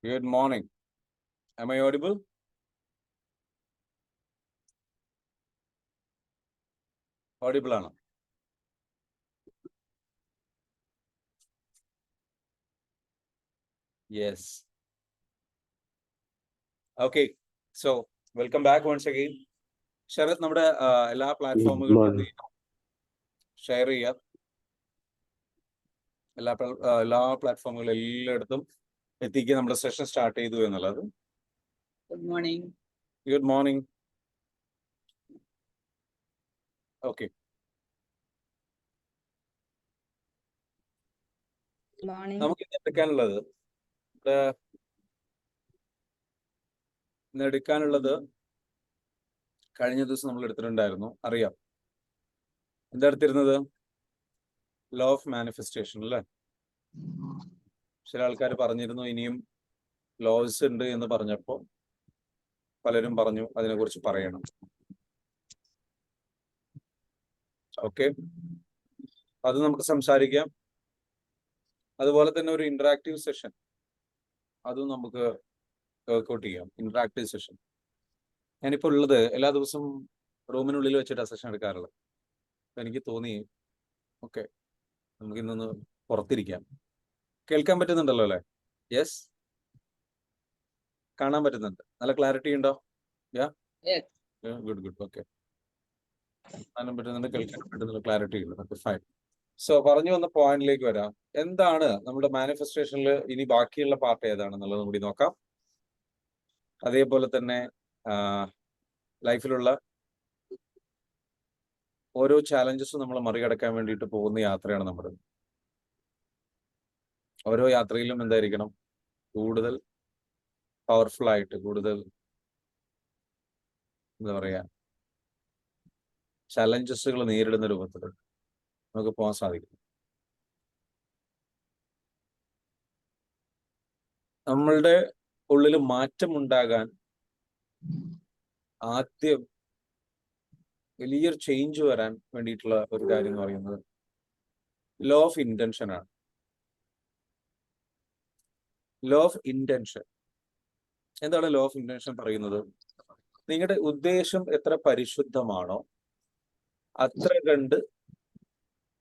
Good morning. Am I audible? Audible ആണ്. Yes. Okay. So, welcome back once again. Sarath നമ്മുടെ എല്ലാ പ്ലാറ്റ്ഫോമുകളിലും share ചെയ്യാം. എല്ലാ പ്ലാറ്റ്ഫോമുകളും എല്ലായിടത്തും എത്തിക്കുക. നമ്മുടെ സെഷൻ സ്റ്റാർട്ട് ചെയ്തു എന്നുള്ളത്. Good morning. Good morning. Okay. Morning. നമുക്ക് ഇന്ന് എടുക്കാനുള്ളത് കഴിഞ്ഞ ദിവസം നമ്മൾ എടുത്തിട്ടുണ്ടായിരുന്നു, അറിയാം. എന്താ എടുത്തിരുന്നത്? ലോ ഓഫ് മാനിഫെസ്റ്റേഷൻ അല്ലേ? ചില ആൾക്കാർ പറഞ്ഞിരുന്നു ഇനിയും ലോസ് ഉണ്ട് എന്ന് പറഞ്ഞപ്പോൾ പലരും പറഞ്ഞു അതിനെക്കുറിച്ച് പറയണം. ഓക്കെ, അത് നമുക്ക് സംസാരിക്കാം. അതുപോലെ തന്നെ ഒരു ഇന്ററാക്റ്റീവ് സെഷൻ അതും നമുക്ക് വർക്ക്ഔട്ട് ചെയ്യാം. ഇന്ററാക്റ്റീവ് സെഷൻ ഞാനിപ്പോൾ ഉള്ളത് എല്ലാ ദിവസവും റൂമിനുള്ളിൽ വെച്ചിട്ടാണ് സെഷൻ എടുക്കാറുള്ളത്. അപ്പം എനിക്ക് തോന്നി ഓക്കെ നമുക്ക് ഇന്നൊന്ന് പുറത്തിരിക്കാം. കേൾക്കാൻ പറ്റുന്നുണ്ടല്ലോ അല്ലേ? യെസ്, കാണാൻ പറ്റുന്നുണ്ട്. നല്ല ക്ലാരിറ്റി ഉണ്ടോ? യാ, ഗുഡ് ഗുഡ്. ഓക്കെ, കാണാൻ പറ്റുന്നുണ്ട്, കേൾക്കാൻ പറ്റുന്നുണ്ട്, ക്ലാരിറ്റി ഉണ്ട്. Okay, fine. സോ പറഞ്ഞു വന്ന പോയിന്റിലേക്ക് വരാം. എന്താണ് നമ്മുടെ മാനിഫെസ്റ്റേഷനിൽ ഇനി ബാക്കിയുള്ള പാർട്ട് ഏതാണെന്നുള്ളത് കൂടി നോക്കാം. അതേപോലെ തന്നെ ലൈഫിലുള്ള ഓരോ ചാലഞ്ചസും നമ്മൾ മറികടക്കാൻ വേണ്ടിയിട്ട് പോകുന്ന യാത്രയാണ് നമ്മുടെ. ഓരോ യാത്രയിലും എന്തായിരിക്കണം? കൂടുതൽ പവർഫുൾ ആയിട്ട്, കൂടുതൽ എന്താ പറയാ, ചലഞ്ചസുകൾ നേരിടുന്ന രൂപത്തിൽ നമുക്ക് പോകാൻ സാധിക്കും. നമ്മളുടെ ഉള്ളിൽ മാറ്റം ഉണ്ടാകാൻ ആദ്യം വലിയൊരു ചേഞ്ച് വരാൻ വേണ്ടിയിട്ടുള്ള ഒരു കാര്യം എന്ന് പറയുന്നത് ലോ ഓഫ് ഇന്റൻഷൻ ആണ്. ലോ ഓഫ് ഇന്റൻഷൻ എന്താണ്? ലോ ഓഫ് ഇന്റൻഷൻ പറയുന്നത് നിങ്ങളുടെ ഉദ്ദേശം എത്ര പരിശുദ്ധമാണോ അത്ര കണ്ട്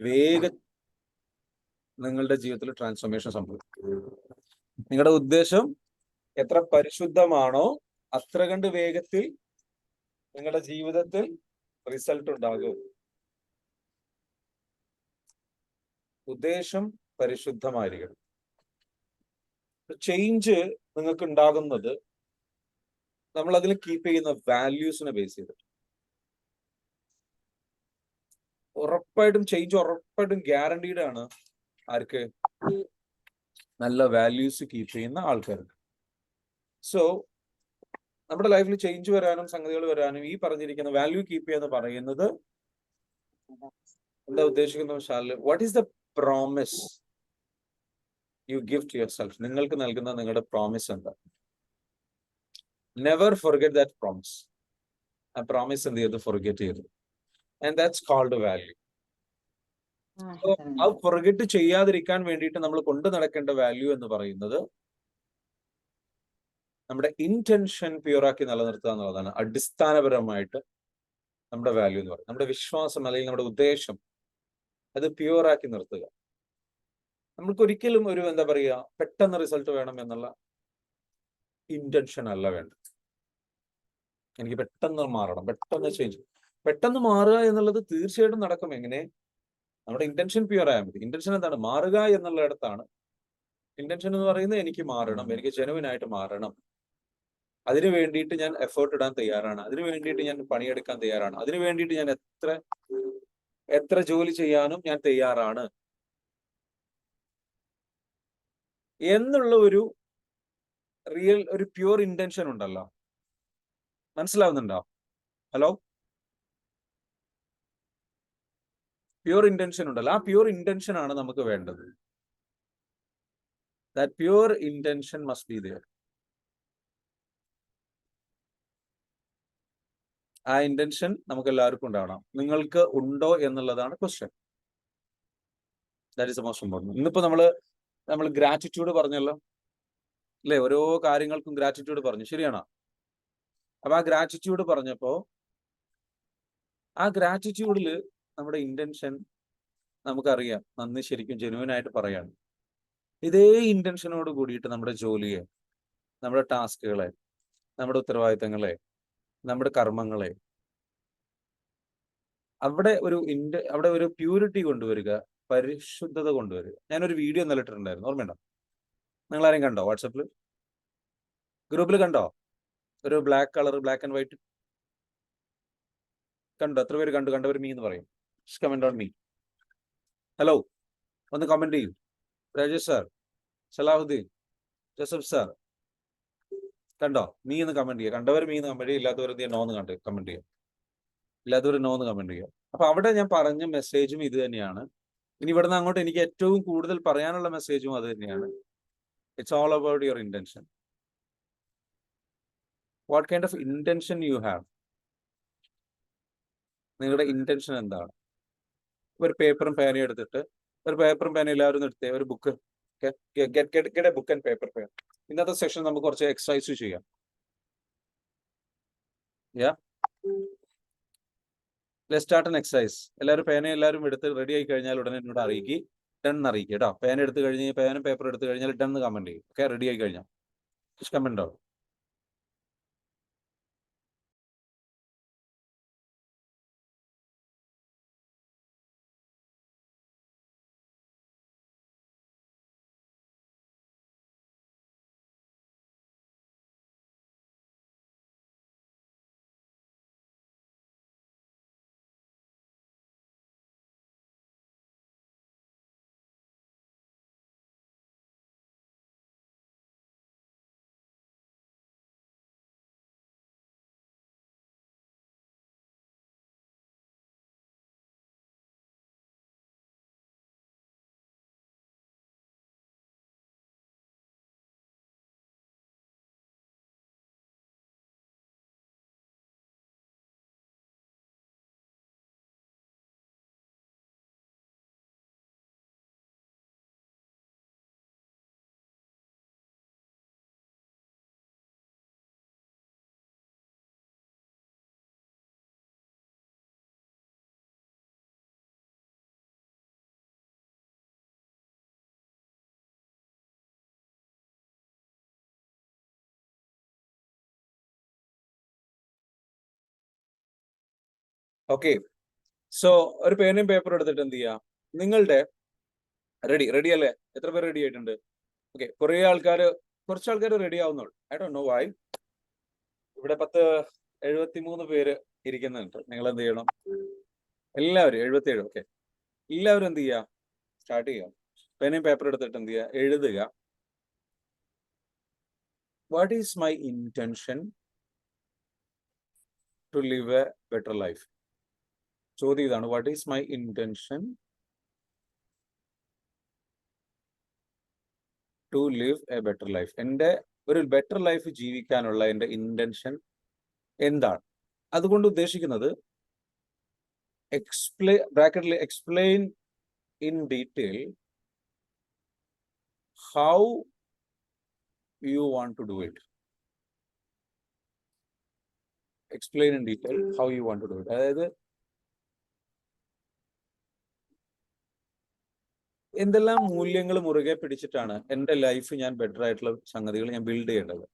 വേഗം നിങ്ങളുടെ ജീവിതത്തിൽ ട്രാൻസ്ഫോർമേഷൻ സംഭവിക്കും. നിങ്ങളുടെ ഉദ്ദേശം എത്ര പരിശുദ്ധമാണോ അത്ര കണ്ട് വേഗത്തിൽ നിങ്ങളുടെ ജീവിതത്തിൽ റിസൾട്ട് ഉണ്ടാകും. ഉദ്ദേശം പരിശുദ്ധമായിരിക്കണം. ചേഞ്ച് നിങ്ങൾക്ക് ഉണ്ടാകുന്നത് നമ്മൾ അതിൽ കീപ്പ് ചെയ്യുന്ന വാല്യൂസിനെ ബേസ് ചെയ്തിട്ട്. ഉറപ്പായിട്ടും ചേഞ്ച് ഉറപ്പായിട്ടും ഗ്യാരണ്ടീഡ് ആണ്. ആർക്ക്? നല്ല വാല്യൂസ് കീപ്പ് ചെയ്യുന്ന ആൾക്കാർക്ക്. സോ നമ്മുടെ ലൈഫിൽ ചേഞ്ച് വരാനും സംഗതികൾ വരാനും ഈ പറഞ്ഞിരിക്കുന്ന വാല്യൂ കീപ്പ് ചെയ്യാന്ന് പറയുന്നത് എന്താ ഉദ്ദേശിക്കുന്ന വെച്ചാൽ what is the promise you give to yourself? നിങ്ങൾക്ക് നൽകുന്ന നിങ്ങളുടെ പ്രോമിസ് എന്താ? Never forget that promise. ആ പ്രോമിസ് എന്ത് ചെയ്ത് ഫൊർഗെറ്റ് ചെയ്തു. And that's called value. ആ ഫൊർഗെറ്റ് ചെയ്യാതിരിക്കാൻ വേണ്ടിയിട്ട് നമ്മൾ കൊണ്ടു നടക്കേണ്ട വാല്യൂ എന്ന് പറയുന്നത് നമ്മുടെ ഇന്റൻഷൻ പ്യൂറാക്കി നിലനിർത്തുക എന്നുള്ളതാണ് അടിസ്ഥാനപരമായിട്ട് നമ്മുടെ വാല്യൂ എന്ന് പറയുന്നത്. നമ്മുടെ വിശ്വാസം അല്ലെങ്കിൽ നമ്മുടെ ഉദ്ദേശം അത് പ്യൂറാക്കി നിർത്തുക. നമ്മൾക്ക് ഒരിക്കലും ഒരു എന്താ പറയുക പെട്ടെന്ന് റിസൾട്ട് വേണം എന്നുള്ള ഇന്റൻഷൻ അല്ല വേണ്ടത്. എനിക്ക് പെട്ടെന്ന് മാറണം, പെട്ടെന്ന് ചേഞ്ച്, പെട്ടെന്ന് മാറുക എന്നുള്ളത് തീർച്ചയായിട്ടും നടക്കും. എങ്ങനെ? നമ്മുടെ ഇന്റൻഷൻ പ്യൂർ ആയാൽ മതി. ഇന്റൻഷൻ എന്താണ്? മാറുക എന്നുള്ളിടത്താണ് ഇന്റൻഷൻ എന്ന് പറയുന്നത്. എനിക്ക് മാറണം, എനിക്ക് ജെനുവിൻ ആയിട്ട് മാറണം, അതിനു വേണ്ടിയിട്ട് ഞാൻ എഫേർട്ട് ഇടാൻ തയ്യാറാണ്, അതിനു വേണ്ടിയിട്ട് ഞാൻ പണിയെടുക്കാൻ തയ്യാറാണ്, അതിനു വേണ്ടിയിട്ട് ഞാൻ എത്ര ജോലി ചെയ്യാനും ഞാൻ തയ്യാറാണ് എന്നുള്ള ഒരു റിയൽ ഒരു പ്യൂർ ഇന്റൻഷൻ ഉണ്ടല്ലോ. മനസ്സിലാവുന്നുണ്ടോ? ഹലോ? പ്യൂർ ഇന്റൻഷൻ ഉണ്ടല്ലോ. ആ പ്യൂർ ഇന്റൻഷൻ ആണ് നമുക്ക് വേണ്ടത്. That pure intention must be there. ആ ഇന്റൻഷൻ നമുക്ക് എല്ലാവർക്കും ഉണ്ടാവണം. നിങ്ങൾക്ക് ഉണ്ടോ എന്നുള്ളതാണ് question. That is the most important. ഇന്നിപ്പോ നമ്മൾ ഗ്രാറ്റിറ്റ്യൂഡ് പറഞ്ഞല്ലോ. അല്ലെ? ഓരോ കാര്യങ്ങൾക്കും ഗ്രാറ്റിറ്റ്യൂഡ് പറഞ്ഞു. ശരിയാണോ? അപ്പൊ ആ ഗ്രാറ്റിറ്റ്യൂഡ് പറഞ്ഞപ്പോ ആ ഗ്രാറ്റിറ്റ്യൂഡിൽ നമ്മുടെ ഇന്റൻഷൻ നമുക്കറിയാം. നന്ദി ശരിക്കും ജെനുവിൻ ആയിട്ട് പറയാണ്. ഇതേ ഇന്റൻഷനോട് കൂടിയിട്ട് നമ്മുടെ ജോലിയെ, നമ്മുടെ ടാസ്കുകളെ, നമ്മുടെ ഉത്തരവാദിത്തങ്ങളെ, നമ്മുടെ കർമ്മങ്ങളെ അവിടെ ഒരു പ്യൂരിറ്റി കൊണ്ടുവരിക, പരിശുദ്ധത കൊണ്ടുവരിക. ഞാനൊരു വീഡിയോ ഇന്നലെ ഇട്ടിട്ടുണ്ടായിരുന്നു, ഓർമ്മയുണ്ടോ? നിങ്ങൾ ആരെയും കണ്ടോ? വാട്സാപ്പിൽ ഗ്രൂപ്പിൽ കണ്ടോ? ഒരു ബ്ലാക്ക് ആൻഡ് വൈറ്റ് കണ്ടോ? എത്ര പേര് കണ്ടു? കണ്ടവർ മീ എന്ന് പറയും. Comment on me. ഹലോ, ഒന്ന് കമന്റ് ചെയ്യൂ. Rajesh sir, Salahuddin, Joseph sir, കണ്ടോ? മീ എന്ന് കമന്റ് ചെയ്യുക. കണ്ടവർ മീ എന്ന് കമന്റ് ചെയ്യുക, ഇല്ലാത്തവർ നോന്ന് കമന്റ് ചെയ്യുക. ഇല്ലാത്തവർ നോന്ന് കമന്റ് ചെയ്യുക. അപ്പൊ അവിടെ ഞാൻ പറഞ്ഞ മെസ്സേജും ഇത് തന്നെയാണ്. ഇനി ഇവിടുന്ന് അങ്ങോട്ട് എനിക്ക് ഏറ്റവും കൂടുതൽ പറയാനുള്ള മെസ്സേജും അത് തന്നെയാണ്. It's all about your intention. What kind of intention you have? നിങ്ങളുടെ ഇന്റൻഷൻ എന്താണ്? ഒരു പേപ്പറും പേനയും എടുത്തിട്ട്, ഒരു പേപ്പറും പേനയും എല്ലാവരും എടുത്തേ, ഒരു book, get A book and paper pen. ഇന്നത്തെ സെഷൻ നമുക്ക് കുറച്ച് എക്സസൈസ് ചെയ്യാം. Let's start an exercise. എല്ലാവരും എല്ലാവരും എടുത്ത് റെഡി ആയി കഴിഞ്ഞാൽ ഉടനെ എന്നോട് അറിയിക്കുക. ഡൺ അറിയിക്കുക കേട്ടോ. പേന എടുത്ത് കഴിഞ്ഞ് പേനും പേപ്പർ എടുത്ത് കഴിഞ്ഞാൽ ഡൺ കമന്റ് ചെയ്യും. ഓക്കെ, റെഡി ആയി കഴിഞ്ഞാൽ കമന്റ് ആവും. ഓക്കെ, സോ ഒരു പേനയും പേപ്പറും എടുത്തിട്ട് എന്ത് ചെയ്യാം? നിങ്ങളുടെ റെഡി അല്ലേ? എത്ര പേര് റെഡി ആയിട്ടുണ്ട്? ഓക്കെ, കുറച്ച് ആൾക്കാർ റെഡി ആവുന്നുള്ളൂ. I don't know why. ഇവിടെ 73 പേര് ഇരിക്കുന്നുണ്ട്. നിങ്ങൾ എന്ത് ചെയ്യണം? എല്ലാവരും 77. ഓക്കെ, എല്ലാവരും എന്ത് ചെയ്യുക? സ്റ്റാർട്ട് ചെയ്യുക. പേനയും പേപ്പർ എടുത്തിട്ട് എന്ത് ചെയ്യുക? എഴുതുക. What is my intention to live a better life? ചോദ്യം ഇതാണ്. What is my intention to live a better life? എൻ്റെ ഒരു ബെറ്റർ ലൈഫ് ജീവിക്കാനുള്ള എൻ്റെ ഇന്റൻഷൻ എന്താണ്? അതുകൊണ്ട് ഉദ്ദേശിക്കുന്നത് explain in detail how you want to do it. Explain in detail how you want to do it. അതായത് എന്തെല്ലാം മൂല്യങ്ങൾ മുറുകെ പിടിച്ചിട്ടാണ് എൻ്റെ ലൈഫ് ഞാൻ ബെറ്റർ ആയിട്ടുള്ള സംഗതികൾ ഞാൻ ബിൽഡ് ചെയ്യേണ്ടത്?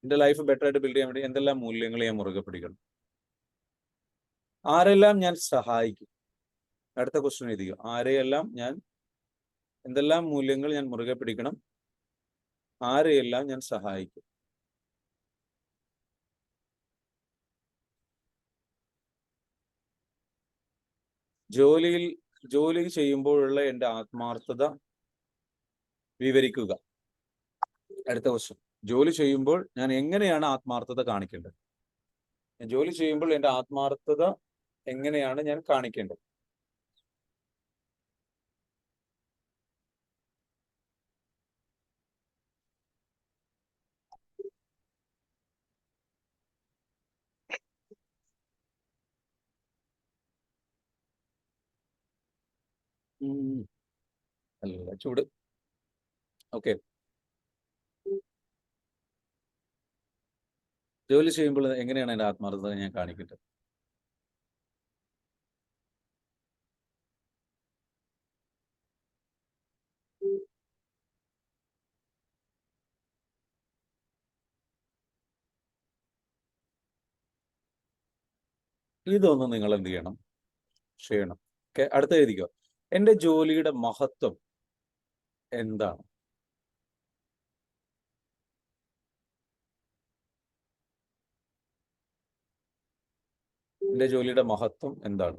എൻ്റെ ലൈഫ് ബെറ്റർ ആയിട്ട് ബിൽഡ് ചെയ്യാൻ വേണ്ടി എന്തെല്ലാം മൂല്യങ്ങൾ ഞാൻ മുറുകെ പിടിക്കണം? ആരെല്ലാം ഞാൻ സഹായിക്കും? അടുത്ത ക്വസ്റ്റ്യൻ എഴുതിയോ. എന്തെല്ലാം മൂല്യങ്ങൾ ഞാൻ മുറുകെ പിടിക്കണം? ആരെയെല്ലാം ഞാൻ സഹായിക്കും? ജോലി ചെയ്യുമ്പോഴുള്ള എൻ്റെ ആത്മാർത്ഥത വിവരിക്കുക. അടുത്ത ക്വസ്റ്റ്യൻ. ജോലി ചെയ്യുമ്പോൾ ഞാൻ എങ്ങനെയാണ് ആത്മാർത്ഥത കാണിക്കേണ്ടത്? ജോലി ചെയ്യുമ്പോൾ എൻ്റെ ആത്മാർത്ഥത എങ്ങനെയാണ് ഞാൻ കാണിക്കേണ്ടത്? നല്ല ചൂട്. ഓക്കെ, ജോലി ചെയ്യുമ്പോൾ എങ്ങനെയാണ് എൻ്റെ ആത്മാർത്ഥത ഞാൻ കാണിക്കട്ടെ? ഇതൊന്നും നിങ്ങൾ എന്ത് ചെയ്യണം? ചെയ്യണം. ഓക്കെ, അടുത്ത എഴുതിക്കോ. എൻ്റെ ജോലിയുടെ മഹത്വം എന്താണ്? എൻ്റെ ജോലിയുടെ മഹത്വം എന്താണ്?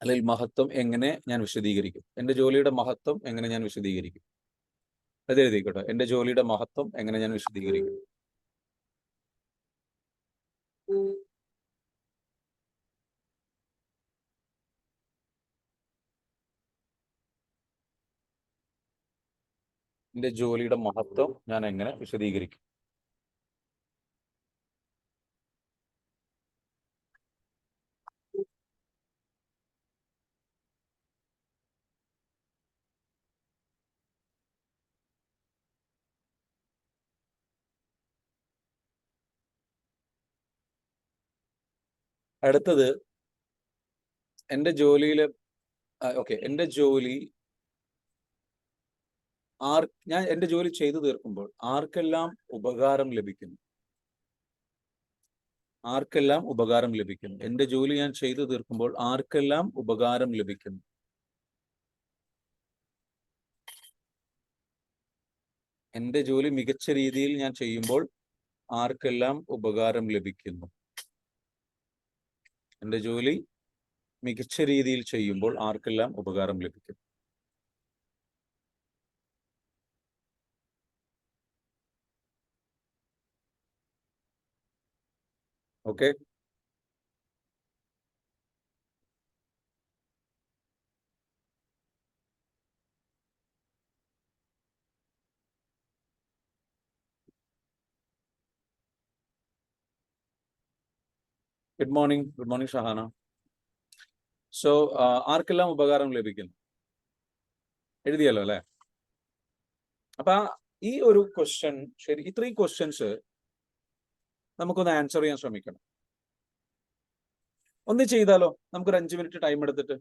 അല്ലെങ്കിൽ മഹത്വം എങ്ങനെ ഞാൻ വിശദീകരിക്കും? എൻ്റെ ജോലിയുടെ മഹത്വം എങ്ങനെ ഞാൻ വിശദീകരിക്കും? അത് എഴുതിക്കോട്ടെ. എൻ്റെ ജോലിയുടെ മഹത്വം എങ്ങനെ ഞാൻ വിശദീകരിക്കും? എൻ്റെ ജോലിയുടെ മഹത്വം ഞാൻ എങ്ങനെ വിശദീകരിക്കും? അടുത്തത്, എൻ്റെ ജോലിയിൽ ഓക്കെ, എൻ്റെ ജോലി ഞാൻ എൻ്റെ ജോലി ചെയ്തു തീർക്കുമ്പോൾ ആർക്കെല്ലാം ഉപകാരം ലഭിക്കുന്നു? ആർക്കെല്ലാം ഉപകാരം ലഭിക്കുന്നു? എൻ്റെ ജോലി ഞാൻ ചെയ്തു തീർക്കുമ്പോൾ ആർക്കെല്ലാം ഉപകാരം ലഭിക്കുന്നു? എൻ്റെ ജോലി മികച്ച രീതിയിൽ ഞാൻ ചെയ്യുമ്പോൾ ആർക്കെല്ലാം ഉപകാരം ലഭിക്കുന്നു? എൻ്റെ ജോലി മികച്ച രീതിയിൽ ചെയ്യുമ്പോൾ ആർക്കെല്ലാം ഉപകാരം ലഭിക്കും? Okay, good morning. Good morning Shahana. So ആർക്കെല്ലാം ഉപകാരം ലഭിക്കുന്നു? എഴുതിയല്ലോ അല്ലെ? അപ്പൊ ഈ ഒരു ക്വസ്റ്റ്യൻ, ശരി, ഇത്രയും ക്വസ്റ്റ്യൻസ് നമുക്കൊന്ന് ആൻസർ ചെയ്യാൻ ശ്രമിക്കണം. ഒന്ന് ചെയ്താലോ? നമുക്കൊരു 5 മിനിറ്റ് ടൈം എടുത്തിട്ട്.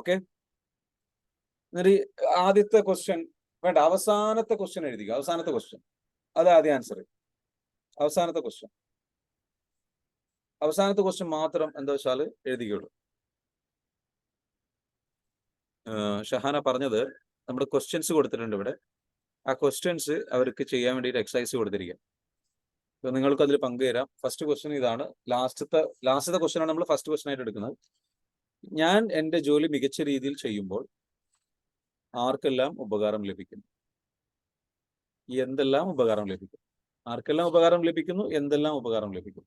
ഓക്കെ, എന്നിട്ട് ആദ്യത്തെ ക്വസ്റ്റ്യൻ വേണ്ട, അവസാനത്തെ ക്വസ്റ്റ്യൻ എഴുതിക്കുക. അവസാനത്തെ ക്വസ്റ്റ്യൻ അത് ആദ്യം ആൻസർ ചെയ്യും. അവസാനത്തെ ക്വസ്റ്റ്യൻ മാത്രം എന്താ വെച്ചാൽ എഴുതിക്കുള്ളൂ. ഷഹാന പറഞ്ഞത് നമ്മുടെ ക്വസ്റ്റ്യൻസ് കൊടുത്തിട്ടുണ്ട് ഇവിടെ. ആ ക്വസ്റ്റ്യൻസ് അവർക്ക് ചെയ്യാൻ വേണ്ടിയിട്ട് എക്സസൈസ് കൊടുത്തിരിക്കുക. അപ്പൊ നിങ്ങൾക്ക് അതിൽ പങ്കുചേരാം. ഫസ്റ്റ് ക്വസ്റ്റ്യൻ ഇതാണ്. ലാസ്റ്റത്തെ ക്വസ്റ്റ്യൻ ആണ് നമ്മൾ ഫസ്റ്റ് ക്വസ്റ്റ്യൻ ആയിട്ട് എടുക്കുന്നത്. ഞാൻ എൻ്റെ ജോലി മികച്ച രീതിയിൽ ചെയ്യുമ്പോൾ ആർക്കെല്ലാം ഉപകാരം ലഭിക്കുന്നു? എന്തെല്ലാം ഉപകാരം ലഭിക്കും? ആർക്കെല്ലാം ഉപകാരം ലഭിക്കുന്നു? എന്തെല്ലാം ഉപകാരം ലഭിക്കും?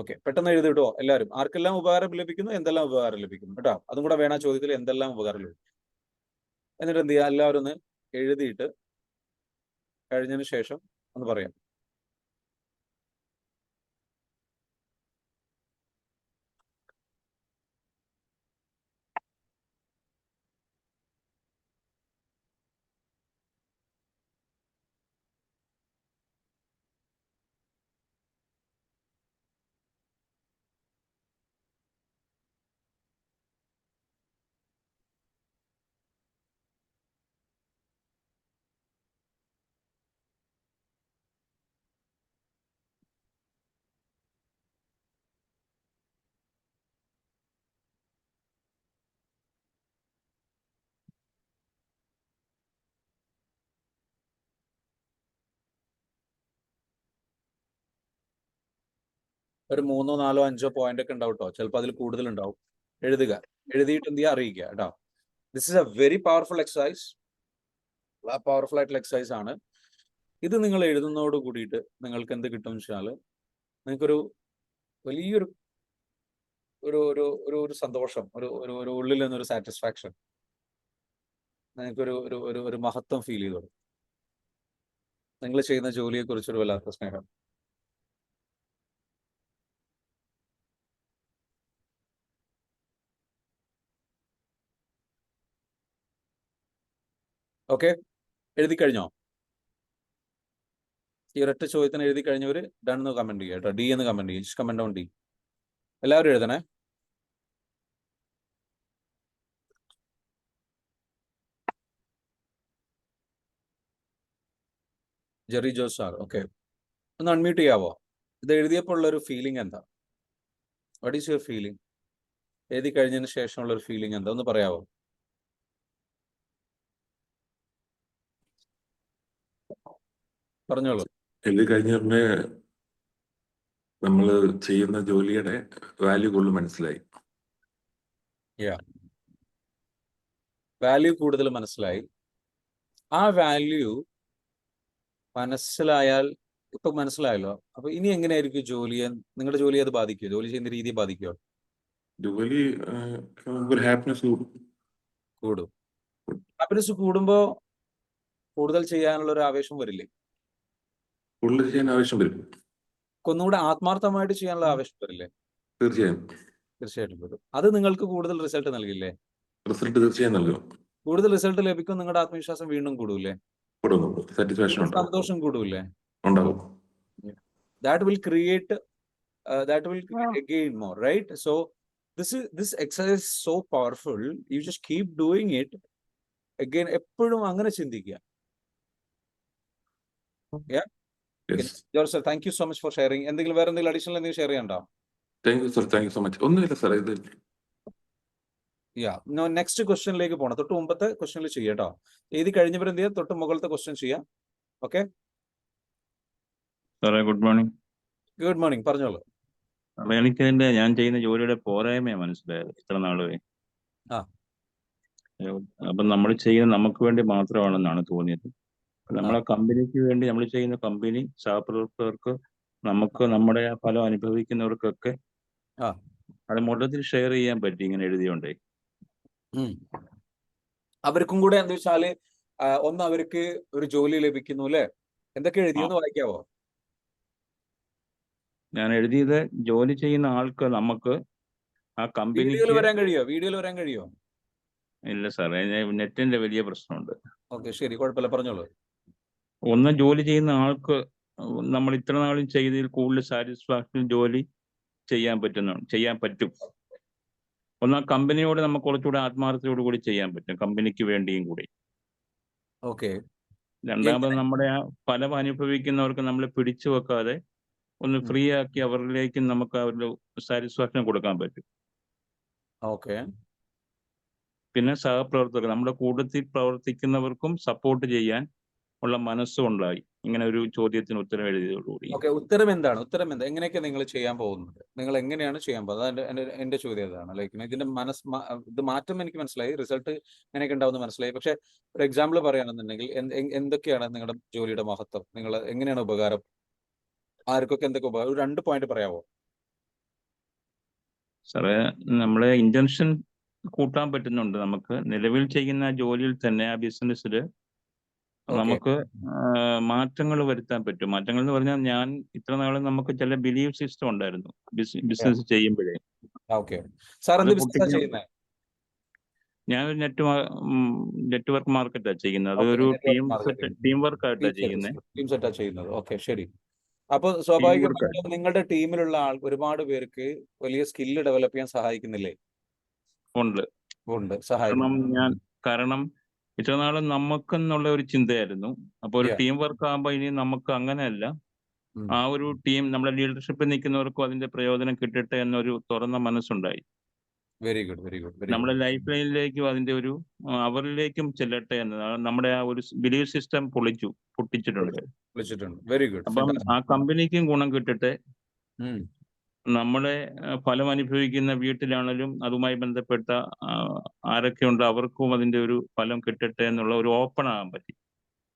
ഓക്കെ, പെട്ടെന്ന് എഴുതി കേട്ടോ എല്ലാവരും. ആർക്കെല്ലാം ഉപകാരം ലഭിക്കുന്നു? എന്തെല്ലാം ഉപകാരം ലഭിക്കുന്നു? കേട്ടോ, അതും കൂടെ വേണം ചോദ്യത്തിൽ. എന്തെല്ലാം ഉപകാരം ലഭിക്കും? എന്നിട്ട് എന്ത് ചെയ്യുക? എല്ലാവരും ഒന്ന് എഴുതിയിട്ട് കഴിഞ്ഞതിന് ശേഷം ഒന്ന് പറയാം. ഒരു 3, 4, 5 പോയിന്റ് ഒക്കെ ഉണ്ടാവും കേട്ടോ. ചിലപ്പോൾ അതിൽ കൂടുതൽ ഉണ്ടാവും. എഴുതുക. എഴുതിയിട്ട് എന്ത് ചെയ്യുക? അറിയിക്കുക കേട്ടോ. This is A very powerful exercise. Powerful ആയിട്ടുള്ള എക്സസൈസ് ആണ് ഇത്. നിങ്ങൾ എഴുതുന്നതോട് കൂടിയിട്ട് നിങ്ങൾക്ക് എന്ത് കിട്ടും വെച്ചാൽ, നിങ്ങൾക്കൊരു വലിയൊരു ഒരു ഒരു ഒരു ഒരു സന്തോഷം, ഒരു ഒരു ഒരു ഉള്ളിൽ നിന്നൊരു സാറ്റിസ്ഫാക്ഷൻ, നിങ്ങൾക്കൊരു ഒരു ഒരു ഒരു മഹത്വം ഫീൽ ചെയ്തു. നിങ്ങൾ ചെയ്യുന്ന ജോലിയെ കുറിച്ചൊരു വല്ലാത്ത സ്നേഹം. ഓക്കെ, എഴുതി കഴിഞ്ഞോ? ഈ ഒരൊറ്റ ചോദ്യത്തിന് എഴുതി കഴിഞ്ഞവർ ഡൺ എന്ന് കമന്റ് ചെയ്യുക കേട്ടോ. ഡി എന്ന് കമന്റ് ചെയ്യും. Comment on D. എല്ലാവരും എഴുതണേ. ജെറി ജോസ് സാർ, ഓക്കെ, ഒന്ന് അൺമ്യൂട്ട് ചെയ്യാവോ? ഇത് എഴുതിയപ്പോൾ ഉള്ളൊരു ഫീലിംഗ് എന്താ? What is your feeling? എഴുതി കഴിഞ്ഞതിന് ശേഷമുള്ള ഒരു ഫീലിംഗ് എന്താ ഒന്ന് പറയാവോ? പറഞ്ഞോളൂ. എഴുതി കഴിഞ്ഞ ഉടനെ നമ്മൾ ചെയ്യുന്ന ജോലിയുടെ വാല്യൂ കൂടുതൽ മനസ്സിലായി. വാല്യൂ കൂടുതൽ മനസ്സിലായി. ആ വാല്യൂ മനസ്സിലായാൽ, ഇപ്പൊ മനസ്സിലായല്ലോ, അപ്പൊ ഇനി എങ്ങനെയായിരിക്കും ജോലിയെ, നിങ്ങളുടെ ജോലിയെ അത് ബാധിക്കുമോ? ജോലി ചെയ്യുന്ന രീതിയെ ബാധിക്കുമോ? ജോലി ഒരു ഹാപ്പിനെസ് കൂടും. ഹാപ്പിനെസ് കൂടുമ്പോ കൂടുതൽ ചെയ്യാനുള്ള ഒരു ആവേശം വരില്ലേ? കൂടുതൽ ചെയ്യാൻ ആവശ്യം വരും. ഒന്നുകൂടെ ആത്മാർത്ഥമായിട്ട് ചെയ്യാനുള്ള ആവേശം വരില്ലേ? തീർച്ചയായും. തീർച്ചയായിട്ടും വരും. അത് നിങ്ങൾക്ക് കൂടുതൽ റിസൾട്ട് നൽകില്ലേ? റിസൾട്ട് തീർച്ചയായും നൽകും. കൂടുതൽ റിസൾട്ട് ലഭിക്കും. നിങ്ങളുടെ ആത്മവിശ്വാസം വീണ്ടും കൂടൂലേ? സാറ്റിസ്ഫാക്ഷൻ ഉണ്ടാവും. സന്തോഷം കൂടൂല്ലേ? ഉണ്ടാവും. That will create again more, right? So this exercise is so powerful. You just keep doing it again. എപ്പോഴും അങ്ങനെ ചിന്തിക്കുക. Yeah. Yes. George sir, thank you so much for sharing. എന്തെങ്കിലും വേറെ എന്തെങ്കിലും അഡീഷണൽ എന്തെങ്കിലും ഷെയർ ചെയ്യണ്ടോ? Thank you sir, thank you so much. ഒന്നുമില്ല sir, ഇത് നെക്സ്റ്റ് ക്വസ്റ്റ്യനിലേക്ക് പോകണം. തൊട്ട് മുമ്പത്തെ ക്വസ്റ്റ്യനിൽ ചെയ്യാം കേട്ടോ. എഴുതി കഴിഞ്ഞവർ എന്ത് ചെയ്യാം? തൊട്ട് മുകളിലത്തെ ക്വസ്റ്റ്യൻ ചെയ്യാം. ഓക്കെ സാറേ, ഗുഡ് മോർണിംഗ്. ഗുഡ് മോർണിംഗ്, പറഞ്ഞോളൂ. അപ്പൊ എനിക്ക് ഞാൻ ചെയ്യുന്ന ജോലിയുടെ പോരായ്മയാണ് മനസ്സിലായത് ഇത്ര നാളുവേ. ആ. അപ്പൊ നമ്മൾ ചെയ്യുന്നത് നമുക്ക് വേണ്ടി മാത്രമാണെന്നാണ് തോന്നിയത്. നമ്മളെ കമ്പനിക്ക് വേണ്ടി നമ്മൾ ചെയ്യുന്ന കമ്പനി സഹപ്രവർത്തകർക്ക്, നമുക്ക് നമ്മുടെ ആ ഫലം അനുഭവിക്കുന്നവർക്കൊക്കെ അത് മൊത്തത്തിൽ ഷെയർ ചെയ്യാൻ പറ്റി ഇങ്ങനെ എഴുതിയോണ്ടേ. അവർക്കും കൂടെ എന്താ വെച്ചാല് ഒന്ന് അവർക്ക് ഒരു ജോലി ലഭിക്കുന്നു അല്ലെ? എന്തൊക്കെ എഴുതിയെന്ന് വായിക്കാവോ? ഞാൻ എഴുതിയത് ജോലി ചെയ്യുന്ന ആൾക്ക് നമുക്ക് ആ കമ്പനിക്ക് വീഡിയോയിൽ വരാൻ കഴിയോ? ഇല്ല സാറേ, നെറ്റിന്റെ വലിയ പ്രശ്നമുണ്ട്. ഓക്കെ, ശരി, കുഴപ്പമില്ല, പറഞ്ഞോളൂ. ഒന്ന്, ജോലി ചെയ്യുന്ന ആൾക്ക് നമ്മൾ ഇത്ര നാളും ചെയ്തതിൽ കൂടുതൽ സാറ്റിസ്ഫാക്ഷൻ ജോലി ചെയ്യാൻ പറ്റും. ഒന്ന്, കമ്പനിയോട് നമുക്ക് കുറച്ചുകൂടെ ആത്മാർത്ഥതയോട് കൂടി ചെയ്യാൻ പറ്റും, കമ്പനിക്ക് വേണ്ടിയും കൂടി. ഓക്കെ. രണ്ടാമത്, നമ്മുടെ ആ ഫലം അനുഭവിക്കുന്നവർക്ക് നമ്മൾ പിടിച്ചു വെക്കാതെ ഒന്ന് ഫ്രീ ആക്കി അവരിലേക്ക് നമുക്ക് അവരുടെ സാറ്റിസ്ഫാക്ഷൻ കൊടുക്കാൻ പറ്റും. ഓക്കെ. പിന്നെ സഹപ്രവർത്തകർ, നമ്മുടെ കൂട്ടത്തിൽ പ്രവർത്തിക്കുന്നവർക്കും സപ്പോർട്ട് ചെയ്യാൻ ഉള്ള മനസ്സുണ്ടായി ഇങ്ങനെ ഒരു ചോദ്യത്തിന് ഉത്തരം എഴുതിയതോടുകൂടി. ഓക്കെ, ഉത്തരം എന്താ? എങ്ങനെയൊക്കെ നിങ്ങൾ ചെയ്യാൻ പോകുന്നത്? നിങ്ങൾ എങ്ങനെയാണ് ചെയ്യാൻ പോകുന്നത്? എന്റെ ചോദ്യം അതാണ്. ലൈക്ക് ഇതിന്റെ ഇത് മാറ്റം എനിക്ക് മനസ്സിലായി, റിസൾട്ട് എങ്ങനെയൊക്കെ ഉണ്ടാവുമെന്ന് മനസ്സിലായി. പക്ഷെ ഒരു എക്സാമ്പിൾ പറയുകയാണെന്നുണ്ടെങ്കിൽ എന്തൊക്കെയാണ് നിങ്ങളുടെ ജോലിയുടെ മഹത്വം? നിങ്ങൾ എങ്ങനെയാണ് ഉപകാരം? ആർക്കൊക്കെ എന്തൊക്കെ ഉപകാരം? ഒരു 2 പോയിന്റ് പറയാവോ? സാറേ, നമ്മളെ ഇന്റൻഷൻ കൂട്ടാൻ പറ്റുന്നുണ്ട്. നമുക്ക് നിലവിൽ ചെയ്യുന്ന ജോലിയിൽ തന്നെ ആ ബിസിനസ്സിൽ നമുക്ക് മാറ്റങ്ങൾ വരുത്താൻ പറ്റും. മാറ്റങ്ങൾ എന്ന് പറഞ്ഞാൽ, ഞാൻ ഇത്ര നാളും നമുക്ക് ചില ബിലീഫ് സിസ്റ്റം ഉണ്ടായിരുന്നു ബിസിനസ് ചെയ്യുമ്പോഴേ. ഞാനൊരു നെറ്റ്വർക്ക് മാർക്കറ്റാണ് ചെയ്യുന്നത്. അതൊരു ടീം വർക്കായിട്ടാണ് ചെയ്യുന്നത്. ഓക്കെ, ശരി. അപ്പൊ സ്വാഭാവികമായിട്ടും നിങ്ങളുടെ ടീമിലുള്ള ഒരുപാട് പേർക്ക് വലിയ സ്കില്ല് ഡെവലപ്പ് ചെയ്യാൻ സഹായിക്കുന്നില്ലേ? ഉണ്ട്. കാരണം ഇത്രനാളും നമുക്കെന്നുള്ള ഒരു ചിന്തയായിരുന്നു. അപ്പൊ ഒരു ടീം വർക്ക് ആകുമ്പോൾ ഇനി നമുക്ക് അങ്ങനെയല്ല, ആ ഒരു ടീം നമ്മുടെ ലീഡർഷിപ്പിൽ നിൽക്കുന്നവർക്കും അതിന്റെ പ്രയോജനം കിട്ടട്ടെ എന്നൊരു തുറന്ന മനസ്സുണ്ടായി. Very good. നമ്മുടെ ലൈഫ് ലൈനിലേക്കും അതിന്റെ ഒരു അവരിലേക്കും ചെല്ലട്ടെ എന്നതാണ്. നമ്മുടെ ആ ഒരു ബിലീഫ് സിസ്റ്റം പൊട്ടിച്ചിട്ടുണ്ട്. Very good. അപ്പം ആ കമ്പനിക്കും ഗുണം കിട്ടട്ടെ, നമ്മളെ ഫലം അനുഭവിക്കുന്ന വീട്ടിലാണെങ്കിലും അതുമായി ബന്ധപ്പെട്ട ആരൊക്കെ ഉണ്ട് അവർക്കും അതിന്റെ ഒരു ഫലം കിട്ടട്ടെ എന്നുള്ള ഒരു ഓപ്പൺ ആകാൻ പറ്റി.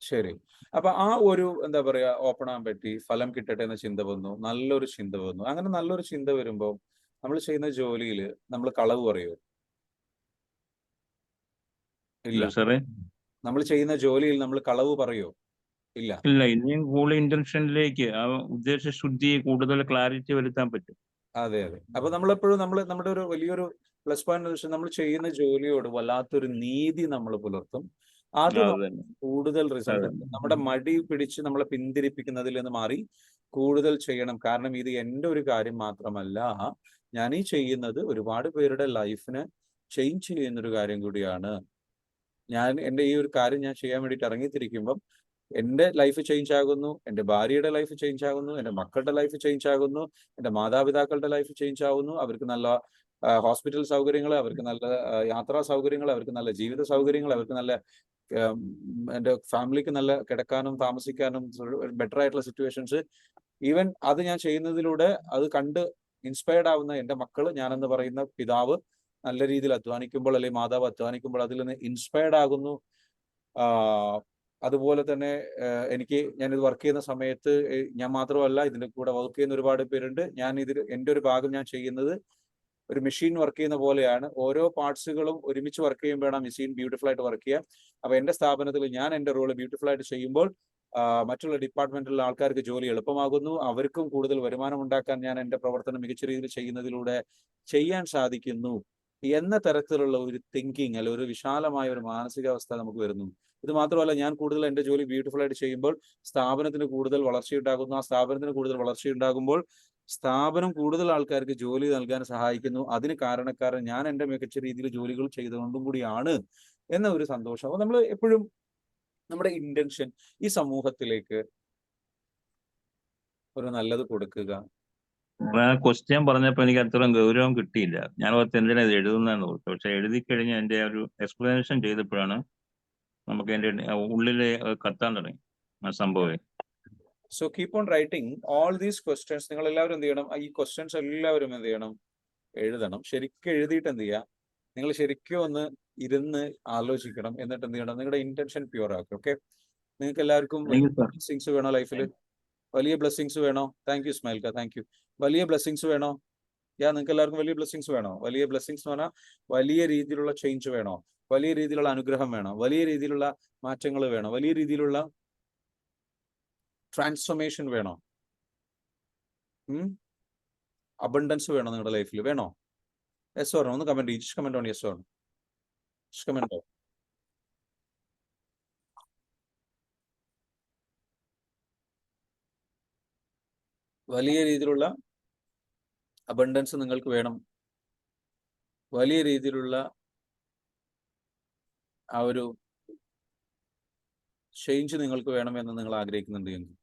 ശരി. അപ്പൊ ആ ഒരു എന്താ പറയാ, ഓപ്പൺ ആകാൻ പറ്റി, ഫലം കിട്ടട്ടെ എന്ന ചിന്ത വന്നു, നല്ലൊരു ചിന്ത വന്നു. അങ്ങനെ നല്ലൊരു ചിന്ത വരുമ്പോ നമ്മൾ ചെയ്യുന്ന ജോലിയിൽ നമ്മൾ കളവ് പറയോ? ഇല്ല സാറേ. നമ്മൾ ചെയ്യുന്ന ജോലിയിൽ നമ്മൾ കളവ് പറയോ? ഇല്ല. ഇനിയും കൂടുതൽ ഇന്റൻഷനിലേക്ക് ആ ഉദ്ദേശ ശുദ്ധി കൂടുതൽ ക്ലാരിറ്റി വരുത്താൻ പറ്റും. അതെ. അപ്പൊ നമ്മളെപ്പോഴും നമ്മുടെ ഒരു വലിയൊരു പ്ലസ് പോയിന്റ് എന്ന് വെച്ചാൽ നമ്മൾ ചെയ്യുന്ന ജോലിയോട് വല്ലാത്തൊരു നീതി നമ്മൾ പുലർത്തും. അത് അത് നമുക്ക് തന്നെ കൂടുതൽ റിസൾട്ട് അതെ നമ്മുടെ മടി പിടിച്ച് നമ്മളെ പിന്തിരിപ്പിക്കുന്നതിൽ നിന്ന് മാറി കൂടുതൽ ചെയ്യണം. കാരണം ഇത് എൻ്റെ ഒരു കാര്യം മാത്രമല്ല, ഞാൻ ഈ ചെയ്യുന്നത് ഒരുപാട് പേരുടെ ലൈഫിനെ ചേഞ്ച് ചെയ്യുന്നൊരു കാര്യം കൂടിയാണ്. ഞാൻ എൻ്റെ ഈ ഒരു കാര്യം ഞാൻ ചെയ്യാൻ വേണ്ടിയിട്ട് ഇറങ്ങിത്തിരിക്കുമ്പം എൻ്റെ ലൈഫ് ചേഞ്ച് ആകുന്നു, എൻ്റെ ഭാര്യയുടെ ലൈഫ് ചേഞ്ച് ആകുന്നു, എൻ്റെ മക്കളുടെ ലൈഫ് ചേഞ്ച് ആകുന്നു, എൻ്റെ മാതാപിതാക്കളുടെ ലൈഫ് ചേഞ്ച് ആകുന്നു. അവർക്ക് നല്ല ഹോസ്പിറ്റൽ സൗകര്യങ്ങൾ, അവർക്ക് നല്ല യാത്രാ സൗകര്യങ്ങൾ, അവർക്ക് നല്ല ജീവിത സൗകര്യങ്ങൾ, അവർക്ക് നല്ല എൻ്റെ ഫാമിലിക്ക് നല്ല കിടക്കാനും താമസിക്കാനും ബെറ്റർ ആയിട്ടുള്ള സിറ്റുവേഷൻസ്. ഈവൻ അത് ഞാൻ ചെയ്യുന്നതിലൂടെ അത് കണ്ട് ഇൻസ്പയർഡ് ആവുന്ന എൻ്റെ മക്കൾ, ഞാനെന്ന് പറയുന്ന പിതാവ് നല്ല രീതിയിൽ അധ്വാനിക്കുമ്പോൾ അല്ലെങ്കിൽ മാതാവ് അധ്വാനിക്കുമ്പോൾ അതിൽ നിന്ന് ഇൻസ്പയർഡ് ആകുന്നു. അതുപോലെ തന്നെ ഞാനിത് വർക്ക് ചെയ്യുന്ന സമയത്ത് ഞാൻ മാത്രമല്ല, ഇതിൻ്റെ കൂടെ വർക്ക് ചെയ്യുന്ന ഒരുപാട് പേരുണ്ട്. എൻ്റെ ഒരു ഭാഗം ഞാൻ ചെയ്യുന്നത് ഒരു മെഷീൻ വർക്ക് ചെയ്യുന്ന പോലെയാണ്. ഓരോ പാർട്സുകളും ഒരുമിച്ച് വർക്ക് ചെയ്യുമ്പോഴാണ് ആ മെഷീൻ ബ്യൂട്ടിഫുൾ ആയിട്ട് വർക്ക് ചെയ്യുക. അപ്പൊ എൻ്റെ സ്ഥാപനത്തിൽ ഞാൻ എൻ്റെ റോള് ബ്യൂട്ടിഫുൾ ആയിട്ട് ചെയ്യുമ്പോൾ മറ്റുള്ള ഡിപ്പാർട്ട്മെന്റിലുള്ള ആൾക്കാർക്ക് ജോലി എളുപ്പമാകുന്നു. അവർക്കും കൂടുതൽ വരുമാനം ഉണ്ടാക്കാൻ ഞാൻ എൻ്റെ പ്രവർത്തനം മികച്ച രീതിയിൽ ചെയ്യുന്നതിലൂടെ ചെയ്യാൻ സാധിക്കുന്നു എന്ന തരത്തിലുള്ള ഒരു തിങ്കിങ്, അല്ലെ ഒരു വിശാലമായ ഒരു മാനസികാവസ്ഥ നമുക്ക് വരുന്നു. ഇത് മാത്രമല്ല, ഞാൻ കൂടുതൽ എൻ്റെ ജോലി ബ്യൂട്ടിഫുൾ ആയിട്ട് ചെയ്യുമ്പോൾ സ്ഥാപനത്തിന് കൂടുതൽ വളർച്ചയുണ്ടാകുന്നു. ആ സ്ഥാപനത്തിന് കൂടുതൽ വളർച്ചയുണ്ടാകുമ്പോൾ സ്ഥാപനം കൂടുതൽ ആൾക്കാർക്ക് ജോലി നൽകാൻ സഹായിക്കുന്നു. അതിന് കാരണക്കാരൻ ഞാൻ എൻ്റെ മികച്ച രീതിയിൽ ജോലികൾ ചെയ്തുകൊണ്ടും കൂടിയാണ് എന്ന ഒരു സന്തോഷം. അപ്പൊ നമ്മൾ എപ്പോഴും നമ്മുടെ ഇന്റൻഷൻ ഈ സമൂഹത്തിലേക്ക് ഒരു നല്ലത് കൊടുക്കുക. ക്വസ്റ്റ്യൻ പറഞ്ഞപ്പോൾ എനിക്ക് അത്രയും ഗൗരവം കിട്ടിയില്ല. ഞാൻ ഓർത്ത് എന്തിനാ ഇത് എഴുതുന്നതെന്ന് ഓർത്തു. പക്ഷെ എഴുതി കഴിഞ്ഞ് എൻ്റെ ഒരു എക്സ്പ്ലനേഷൻ ചെയ്തപ്പോഴാണ് നമുക്ക് എൻ്റെ ഉള്ളിലെ കത്താൻ തുടങ്ങി ആ സംഭവം. So keep on writing all these questions. നിങ്ങൾ എല്ലാവരും എന്ത് ചെയ്യണം? ഈ ക്വസ്റ്റ്യൻസ് എല്ലാവരും എന്ത് ചെയ്യണം? എഴുതണം. ശരിക്കും എഴുതിയിട്ട് എന്ത് ചെയ്യുക? നിങ്ങൾ ശരിക്കും ഒന്ന് ഇരുന്ന് ആലോചിക്കണം. എന്നിട്ട് എന്ത് ചെയ്യണം? നിങ്ങളുടെ ഇന്റൻഷൻ പ്യൂർ ആക്കുക. ഓക്കെ, നിങ്ങൾക്ക് എല്ലാവർക്കും ബ്ലെസ്സിങ്സ് വേണോ ലൈഫിൽ? വലിയ ബ്ലെസ്സിങ്സ് വേണോ? താങ്ക് യു സ്മൈൽക്ക, താങ്ക് യു. വലിയ ബ്ലെസ്സിങ്സ് വേണോ? നിങ്ങൾക്ക് എല്ലാവർക്കും വലിയ ബ്ലെസ്സിങ്സ് വേണോ? വലിയ ബ്ലെസ്സിങ്സ് എന്ന് പറഞ്ഞാൽ വലിയ രീതിയിലുള്ള ചേഞ്ച് വേണോ? വലിയ രീതിയിലുള്ള അനുഗ്രഹം വേണോ? വലിയ രീതിയിലുള്ള മാറ്റങ്ങൾ വേണോ? വലിയ രീതിയിലുള്ള ട്രാൻസ്ഫോർമേഷൻ വേണോ? അബണ്ടൻസ് വേണോ നിങ്ങളുടെ ലൈഫിൽ? വേണോ? Yes or no? ഒന്ന് കമന്റ് ചെയ്യ്. Comment on yes or no. Comment on. വലിയ രീതിയിലുള്ള അബണ്ടൻസ് നിങ്ങൾക്ക് വേണം. വലിയ രീതിയിലുള്ള ആ ഒരു ചേഞ്ച് നിങ്ങൾക്ക് വേണമെന്ന് നിങ്ങൾ ആഗ്രഹിക്കുന്നുണ്ട് എങ്കിൽ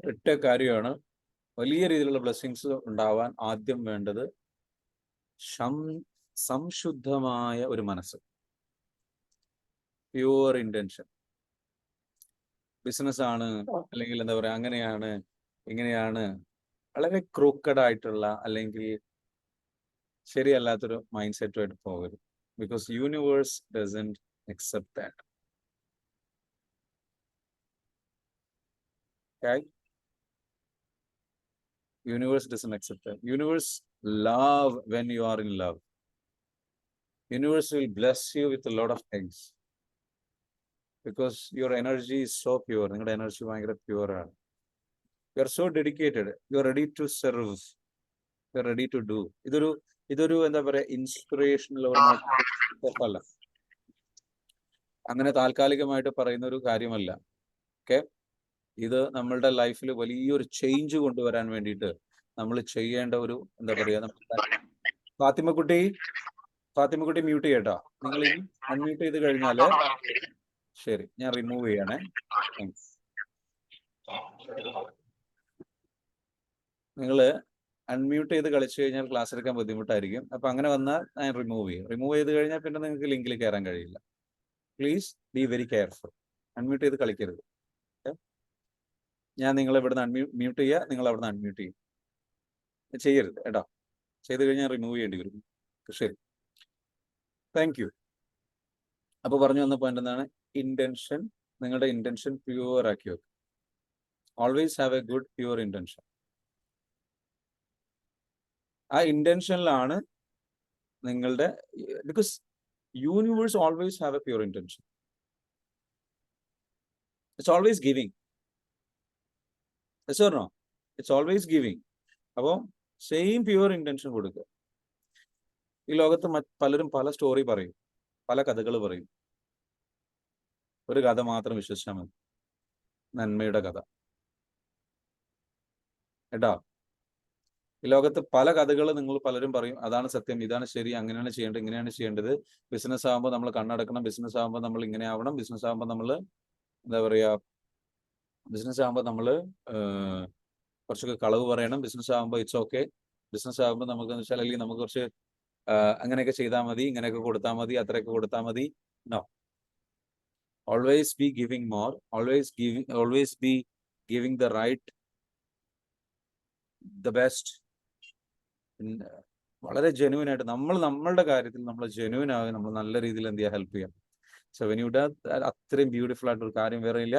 ഒറ്റ കാര്യമാണ്, വലിയ രീതിയിലുള്ള ബ്ലെസ്സിങ്സ് ഉണ്ടാവാൻ ആദ്യം വേണ്ടത് സംശുദ്ധമായ ഒരു മനസ്സ്, പ്യുവർ ഇന്റൻഷൻ. ബിസിനസ് ആണ്, അല്ലെങ്കിൽ എന്താ പറയാ, അങ്ങനെയാണ് ഇങ്ങനെയാണ്, വളരെ ക്രൂക്കഡ് ആയിട്ടുള്ള അല്ലെങ്കിൽ ശരിയല്ലാത്തൊരു മൈൻഡ് സെറ്റുമായിട്ട് പോകരുത്. Because universe doesn't accept that. Okay? Universe doesn't accept that. Universe love when you are in love. Universe will bless you with a lot of things. Because your energy is so pure. Your energy is pure. You are so dedicated. You are ready to serve. You are ready to do. ഇതൊരു എന്താ പറയുക, inspirational അല്ല, അങ്ങനെ താൽക്കാലികമായിട്ട് പറയുന്ന ഒരു കാര്യമല്ല. Okay, ഇത് നമ്മളുടെ ലൈഫിൽ വലിയൊരു ചേഞ്ച് കൊണ്ടുവരാൻ വേണ്ടിയിട്ട് നമ്മൾ ചെയ്യേണ്ട ഒരു എന്താ പറയുക. ഫാത്തിമക്കുട്ടി മ്യൂട്ട് ചെയ്യട്ടോ. നിങ്ങൾ ഇനി അൺമ്യൂട്ട് ചെയ്ത് കഴിഞ്ഞാൽ ശരി, ഞാൻ റിമൂവ് ചെയ്യണേ. നിങ്ങൾ അൺമ്യൂട്ട് ചെയ്ത് കളിച്ചു കഴിഞ്ഞാൽ ക്ലാസ് എടുക്കാൻ ബുദ്ധിമുട്ടായിരിക്കും. അപ്പൊ അങ്ങനെ വന്നാൽ ഞാൻ റിമൂവ് ചെയ്യും. റിമൂവ് ചെയ്ത് കഴിഞ്ഞാൽ പിന്നെ നിങ്ങൾക്ക് ലിങ്കിൽ കയറാൻ കഴിയില്ല. Please be very careful. Unmute ചെയ്ത് കളിക്കരുത്. ഞാൻ നിങ്ങളെ ഇവിടുന്ന് മ്യൂട്ട് ചെയ്യുക, നിങ്ങൾ അവിടുന്ന് അൺമ്യൂട്ട് ചെയ്യും. ചെയ്യരുത് കേട്ടോ. ചെയ്ത് കഴിഞ്ഞാൽ റിമൂവ് ചെയ്യേണ്ടി വരും. ശരി, താങ്ക് യു. അപ്പോൾ പറഞ്ഞു വന്ന പോയിന്റ് എന്താണ്? ഇന്റൻഷൻ. നിങ്ങളുടെ ഇന്റൻഷൻ പ്യുവർ ആക്കി വെക്കുക. Always have a good pure intention. ആ ഇന്റൻഷനിലാണ് നിങ്ങളുടെ, because universe always have a pure intention. It's always giving. Yes or no? It's always giving. അപ്പോൾ സെയിം പ്യുവർ ഇന്റൻഷൻ കൊടുക്കുക. ഈ ലോകത്ത് പലരും പല സ്റ്റോറി പറയും, പല കഥകൾ പറയും. ഒരു കഥ മാത്രം വിശ്വസിച്ചാൽ മതി, നന്മയുടെ കഥ. കേട്ടോ? ഈ ലോകത്ത് പല കഥകൾ നിങ്ങൾ പലരും പറയും, അതാണ് സത്യം, ഇതാണ് ശരി, അങ്ങനെയാണ് ചെയ്യേണ്ടത്, ഇങ്ങനെയാണ് ചെയ്യേണ്ടത്. ബിസിനസ് ആകുമ്പോൾ നമ്മൾ കണ്ണടക്കണം, ബിസിനസ് ആകുമ്പോൾ നമ്മൾ ഇങ്ങനെ ആവണം, ബിസിനസ് ആകുമ്പോൾ നമ്മൾ എന്താ പറയുക, ബിസിനസ് ആകുമ്പോൾ നമ്മൾ കുറച്ചൊക്കെ കളവ് പറയണം, ബിസിനസ് ആകുമ്പോൾ ഇറ്റ്സ് ഓക്കെ, ബിസിനസ് ആകുമ്പോൾ നമുക്ക് എന്ന് വെച്ചാൽ അല്ലെങ്കിൽ നമുക്ക് കുറച്ച് അങ്ങനെയൊക്കെ ചെയ്താൽ മതി, ഇങ്ങനെയൊക്കെ കൊടുത്താൽ മതി, അത്രയൊക്കെ കൊടുത്താൽ മതി. No, always be giving more, always be giving the right, the best. വളരെ ജെന്യൂൻ ആയിട്ട് നമ്മളുടെ കാര്യത്തിൽ നമ്മൾ ജെന്യൂൻ ആകുക, നമ്മൾ നല്ല രീതിയിൽ എന്ത് ചെയ്യുക, ഹെൽപ്പ് ചെയ്യാം. സോ വെൻ യു ഡു അത്രയും ബ്യൂട്ടിഫുൾ ആയിട്ടൊരു കാര്യം വേറെ ഇല്ല.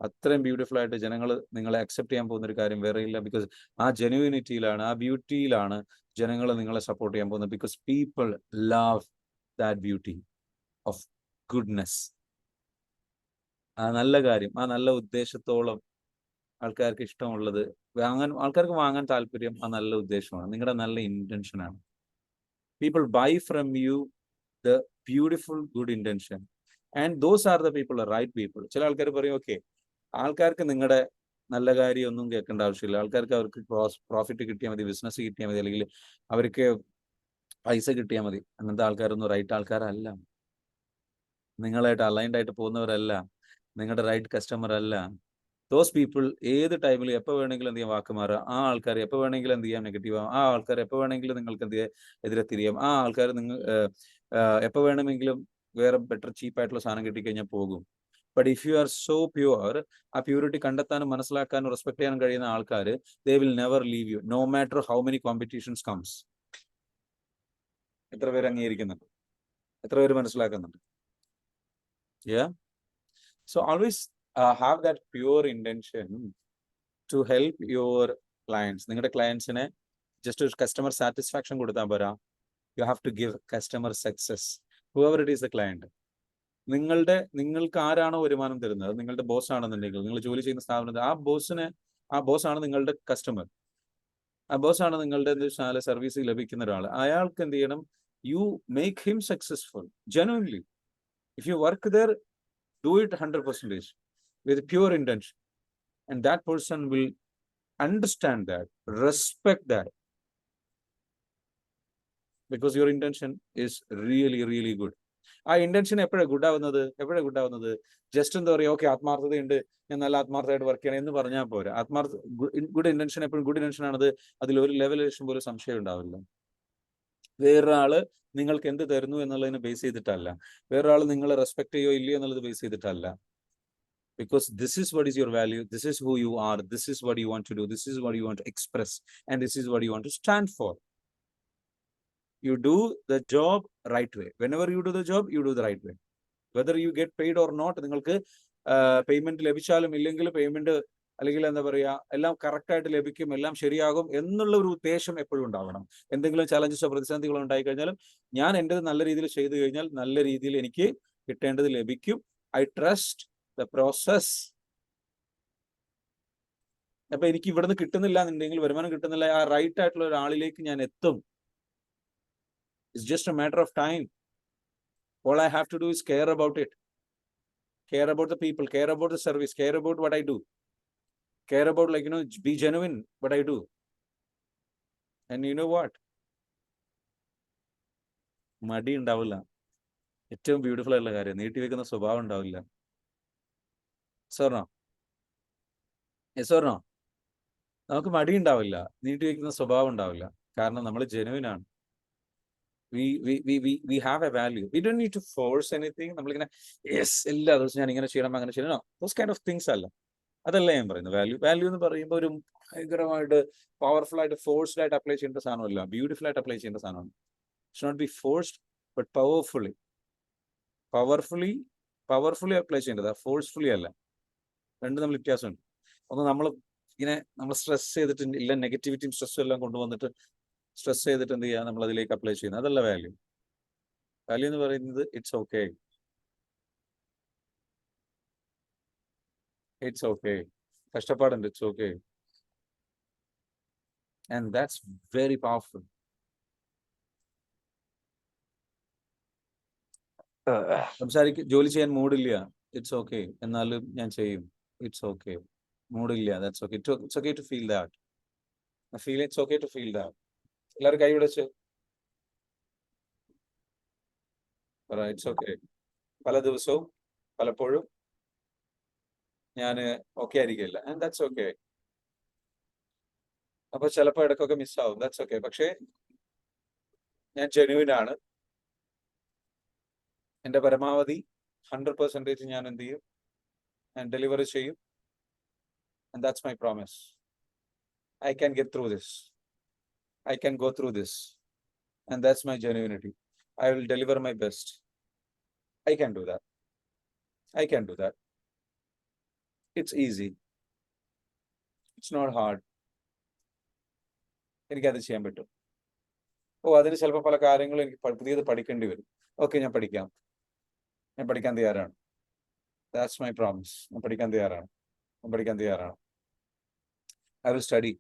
അത്രയും ബ്യൂട്ടിഫുൾ ആയിട്ട് ജനങ്ങൾ നിങ്ങളെ അക്സെപ്റ്റ് ചെയ്യാൻ പോകുന്ന ഒരു കാര്യം വേറെ ഇല്ല. ബിക്കോസ് ആ ജെന്യൂനിറ്റിയിലാണ്, ആ ബ്യൂട്ടിയിലാണ് ജനങ്ങൾ നിങ്ങളെ സപ്പോർട്ട് ചെയ്യാൻ പോകുന്നത്. Because people love that beauty of goodness. ആ നല്ല കാര്യം, ആ നല്ല ഉദ്ദേശത്തോളം ആൾക്കാർക്ക് ഇഷ്ടമുള്ളത് ആൾക്കാർക്ക് വാങ്ങാൻ താല്പര്യം ആ നല്ല ഉദ്ദേശമാണ്, നിങ്ങളുടെ നല്ല ഇന്റൻഷനാണ്. People by from you the beautiful good intention, and those are the people, right people. ചില ആൾക്കാർ പറയും, ഓക്കെ, ആൾക്കാർക്ക് നിങ്ങളുടെ നല്ല കാര്യം ഒന്നും കേൾക്കേണ്ട ആവശ്യമില്ല, ആൾക്കാർക്ക് അവർക്ക് പ്രോഫിറ്റ് കിട്ടിയാൽ മതി, ബിസിനസ് കിട്ടിയാൽ മതി, അല്ലെങ്കിൽ അവർക്ക് പൈസ കിട്ടിയാൽ മതി. അങ്ങനത്തെ ആൾക്കാരൊന്നും റൈറ്റ് ആൾക്കാരല്ല, നിങ്ങളായിട്ട് അലൈൻഡ് ആയിട്ട് പോകുന്നവരല്ല, നിങ്ങളുടെ റൈറ്റ് കസ്റ്റമർ അല്ല. ദോസ് പീപ്പിൾ ഏത് ടൈമിൽ എപ്പോൾ വേണമെങ്കിലും എന്ത് ചെയ്യാം, വാക്ക് മാറുക. ആ ആൾക്കാർ എപ്പോൾ വേണമെങ്കിലും എന്ത് ചെയ്യാം, നെഗറ്റീവ് ആവും. ആ ആൾക്കാർ എപ്പോൾ വേണമെങ്കിലും നിങ്ങൾക്ക് എന്ത് ചെയ്യാം, എതിരെ തിരിയാം. ആ ആൾക്കാർ നിങ്ങൾ എപ്പോൾ വേണമെങ്കിലും വേറെ ബെറ്റർ ചീപ്പായിട്ടുള്ള സാധനം കിട്ടിക്കഴിഞ്ഞാൽ പോകും. But if you are so pure, ആ പ്യൂരിറ്റി കണ്ടെത്താനും മനസ്സിലാക്കാനും റെസ്പെക്ട് ചെയ്യാനും കഴിയുന്ന ആൾക്കാർ, they will never leave you, no matter how many competitions comes. എത്ര പേര് അംഗീകരിക്കുന്നുണ്ട്? എത്ര പേര് മനസ്സിലാക്കുന്നുണ്ട്? Yeah. So always have that pure intention to help your clients. നിങ്ങളുടെ ക്ലയൻസിനെ ജസ്റ്റ് ഒരു കസ്റ്റമർ സാറ്റിസ്ഫാക്ഷൻ കൊടുത്താൽ പോരാ, you have to give customer success, whoever it is the client. നിങ്ങൾക്ക് ആരാണോ വരുമാനം തരുന്നത്, നിങ്ങളുടെ ബോസ് ആണെന്നുണ്ടെങ്കിൽ, നിങ്ങൾ ജോലി ചെയ്യുന്ന സ്ഥാപനത്തിൽ ആ ബോസാണ് നിങ്ങളുടെ കസ്റ്റമർ, ആ ബോസാണ് നിങ്ങളുടെ സർവീസ് ലഭിക്കുന്ന ഒരാൾ. അയാൾക്ക് എന്ത് ചെയ്യണം, you make him successful genuinely. If you work there, do it 100% with pure intention, and that person will understand that, respect that, because your intention is really, really good. ആ intention എപ്പോഴാണ് good ആവുന്നത്? Just എന്താ പറയുക, okay, ആത്മാർത്ഥതയുണ്ട്, ഞാൻ നല്ല ആത്മാർത്ഥമായിട്ട് work ചെയ്യണം എന്ന് പറഞ്ഞാൽ പോരാ. ഗുഡ് ഇന്റൻഷൻ എപ്പോഴും ഗുഡ് ഇന്റൻഷൻ ആണത്. അതിൽ ഒരു ലെവലേഷൻ പോലും സംശയം ഉണ്ടാവില്ല. വേറൊരാള് നിങ്ങൾക്ക് എന്ത് തരുന്നു എന്നുള്ളതിനെ ബേസ് ചെയ്തിട്ടല്ല, വേറൊരാൾ നിങ്ങളെ റെസ്പെക്ട് ചെയ്യോ ഇല്ലയോ എന്നുള്ളത് base ചെയ്തിട്ടല്ല. Because this is what is your value, this is who you are, this is what you want to do, this is what you want to express, and this is what you want to stand for. You do the job right way. Whenever you do the job, you do the right way. Whether you get paid or not, നിങ്ങൾക്ക് payment ലഭിച്ചാലും ഇല്ലെങ്കിലും payment അല്ലെങ്കിൽ എന്താ പറയുക, എല്ലാം കറക്റ്റായിട്ട് ലഭിക്കും, എല്ലാം ശരിയാകും എന്നുള്ള ഒരു ഉദ്ദേശം എപ്പോഴും ഉണ്ടാവണം. എന്തെങ്കിലും ചലഞ്ചസോ പ്രതിസന്ധികളോ ഉണ്ടായി കഴിഞ്ഞാലും ഞാൻ എൻ്റെത് നല്ല രീതിയിൽ ചെയ്തു കഴിഞ്ഞാൽ നല്ല രീതിയിൽ എനിക്ക് കിട്ടേണ്ടത് ലഭിക്കും. I trust the process. അപ്പൊ എനിക്ക് ഇവിടുന്ന് കിട്ടുന്നില്ല എന്നുണ്ടെങ്കിൽ, വരുമാനം കിട്ടുന്നില്ല, ആ റൈറ്റ് ആയിട്ടുള്ള ഒരാളിലേക്ക് ഞാൻ എത്തും. It's just a matter of time. All I have to do is care about it, care about the people, care about the service, care about what I do, care about, like, be genuine what I do. And you know what? മടി ഉണ്ടാവില്ല. ഏറ്റവും beautiful ആയിട്ടുള്ള കാര്യം, നീട്ടിവെക്കുന്ന സ്വഭാവം ഉണ്ടാവില്ല. സോർണോ? നമുക്ക് മടി ഉണ്ടാവില്ല, നീട്ടിവെക്കുന്ന സ്വഭാവം ഉണ്ടാവില്ല. കാരണം നമ്മൾ ജെനുവിൻ ആണ്. We have a value. We don't need to force anything. നമ്മളിങ്ങനെ എല്ലാ ദിവസവും ഞാൻ ഇങ്ങനെ ചെയ്യണം, അങ്ങനെ ചെയ്യണം, those kind of things അല്ല. അതല്ല ഞാൻ പറയുന്നത്. വാല്യൂ എന്ന് പറയുമ്പോൾ ഒരു ഭയങ്കരമായിട്ട് പവർഫുൾ ആയിട്ട് ഫോഴ്സ്ഡ് ആയിട്ട് അപ്ലൈ ചെയ്യേണ്ട സാധനമല്ല, ബ്യൂട്ടിഫുൾ ആയിട്ട് അപ്ലൈ ചെയ്യേണ്ട സാധനമാണ്. It's not be forced but powerfully apply ചെയ്യേണ്ടത്, ഫോഴ്സ്ഫുള്ളി അല്ല. രണ്ടും തമ്മിൽ വ്യത്യാസമുണ്ട്. ഒന്ന് നമ്മൾ സ്ട്രെസ് ചെയ്തിട്ട് ഇല്ല, നെഗറ്റിവിറ്റിയും സ്ട്രെസ്സും എല്ലാം കൊണ്ടുവന്നിട്ട് സ്ട്രെസ് ചെയ്തിട്ട് എന്ത് ചെയ്യുക, നമ്മൾ അതിലേക്ക് അപ്ലൈ ചെയ്യുന്നത്, അതല്ല വാല്യൂ. വാല്യൂ എന്ന് പറയുന്നത് ഇറ്റ്സ് ഓക്കെ. It's okay. കഷ്ടപ്പാടുണ്ട്, it's okay. And that's very powerful. ജോലി ചെയ്യാൻ മൂഡില്ല, ഇറ്റ്സ് ഓക്കെ, എന്നാലും ഞാൻ ചെയ്യും, ഇറ്റ്സ് ഓക്കെ. മൂഡില്ല, that's okay. It's okay to feel that. It's okay to feel that. എല്ലാവരും കൈ വിടച്ച് ഇറ്റ്സ് ഓക്കെ. പല ദിവസവും പലപ്പോഴും ഞാൻ ഓക്കെ ആയിരിക്കില്ല, ആൻഡ് ദാറ്റ്സ് ഓക്കെ. അപ്പൊ ചിലപ്പോൾ ഇടയ്ക്കൊക്കെ മിസ്സാവും, ദാറ്റ്സ് ഓക്കെ. പക്ഷേ ഞാൻ ജെന്യുവിൻ ആണ്. എൻ്റെ പരമാവധി 100% ഞാൻ എന്ത് ചെയ്യും, ഞാൻ ഡെലിവറി ചെയ്യും. And that's my promise. I can get through this. I can go through this. And that's my genuinity. I will deliver my best. I can do that. I can do that. It's easy. It's not hard. എനിക്കത് ചെയ്യാൻ പറ്റും. അതിന് ചിലപ്പോൾ പല കാര്യങ്ങളും എനിക്ക് പുതിയത് പഠിക്കേണ്ടി വരും. ഓക്കെ, ഞാൻ പഠിക്കാം. ഞാൻ പഠിക്കാൻ തയ്യാറാണ്. That's my promise. ഞാൻ പഠിക്കാൻ തയ്യാറാണ്. I will study.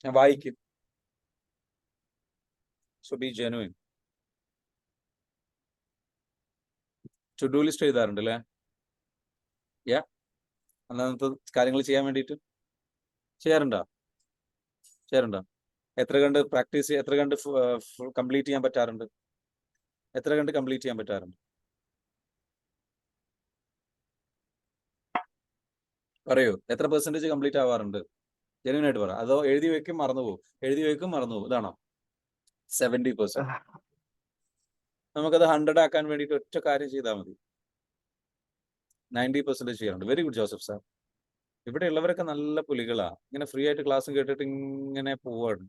ഞാൻ വായിക്കും. So be genuine. To do list എഴുതാറുണ്ട് അല്ലേ? അന്നത്തെ കാര്യങ്ങൾ ചെയ്യാൻ വേണ്ടിയിട്ട് ചെയ്യാറുണ്ടോ? എത്ര കണ്ട് പ്രാക്ടീസ്, എത്ര കണ്ട് കംപ്ലീറ്റ് ചെയ്യാൻ പറ്റാറുണ്ട്? പറയൂ, എത്ര പെർസെൻറ്റേജ് കംപ്ലീറ്റ് ആവാറുണ്ട്? ജെന്യൂൻ ആയിട്ട് പറ. അതോ എഴുതി വെക്കും മറന്നു പോകും? ഇതാണോ 70%? നമുക്കത് 100 ആക്കാൻ വേണ്ടിയിട്ട് ഒറ്റ കാര്യം ചെയ്താൽ മതി. 90% ചെയ്യാറുണ്ട്. Very good Joseph sir. ഇവിടെ ഉള്ളവരൊക്കെ നല്ല പുലികളാ. ഇങ്ങനെ ഫ്രീ ആയിട്ട് ക്ലാസ്സും കേട്ടിട്ട് ഇങ്ങനെ പോവാണ്.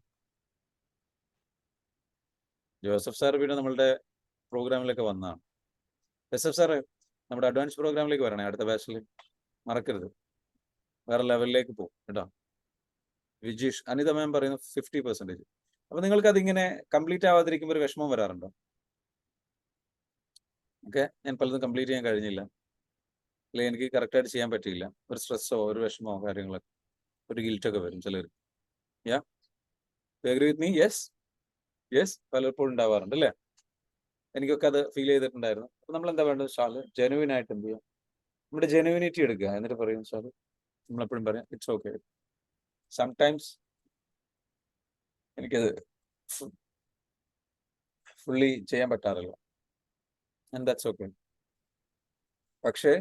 ജോസഫ് സാർ പിന്നെ നമ്മളുടെ പ്രോഗ്രാമിലൊക്കെ വന്നതാണ്. ജോസഫ് സാറ് നമ്മുടെ അഡ്വാൻസ് പ്രോഗ്രാമിലേക്ക് വരണേ, അടുത്ത ബാച്ചിൽ. മറക്കരുത്, വേറെ ലെവലിലേക്ക് പോകും കേട്ടോ. വിജീഷ്, അനിത മാം പറയുന്നു 50%. അപ്പൊ നിങ്ങൾക്ക് അതിങ്ങനെ കംപ്ലീറ്റ് ആവാതിരിക്കുമ്പോൾ ഒരു വിഷമം വരാറുണ്ടോ? ഓക്കെ, ഞാൻ പലതും കംപ്ലീറ്റ് ചെയ്യാൻ കഴിഞ്ഞില്ല, അല്ലെങ്കിൽ എനിക്ക് കറക്റ്റായിട്ട് ചെയ്യാൻ പറ്റിയില്ല, ഒരു സ്ട്രെസ്സോ ഒരു വിഷമോ കാര്യങ്ങളൊക്കെ, ഒരു ഗിൽറ്റൊക്കെ വരും ചിലർ. Agree with me? യെസ്, പലപ്പോഴും ഉണ്ടാവാറുണ്ട് അല്ലേ? എനിക്കൊക്കെ അത് ഫീൽ ചെയ്തിട്ടുണ്ടായിരുന്നു. അപ്പൊ നമ്മൾ എന്താ വേണ്ടത്? ഷാല് ജെനുവിൻ ആയിട്ട് എന്ത് ചെയ്യാം, നമ്മുടെ ജെനുവിനിറ്റി എടുക്കുക. എന്നിട്ട് പറയും ഷാല്, നമ്മളെപ്പോഴും പറയാം ഇറ്റ്സ് ഓക്കെ. സംടൈംസ് എനിക്കത് ഫുള്ളി ചെയ്യാൻ പറ്റാറില്ല, ആൻഡ് ദാറ്റ്സ് ഓക്കെ. പക്ഷേ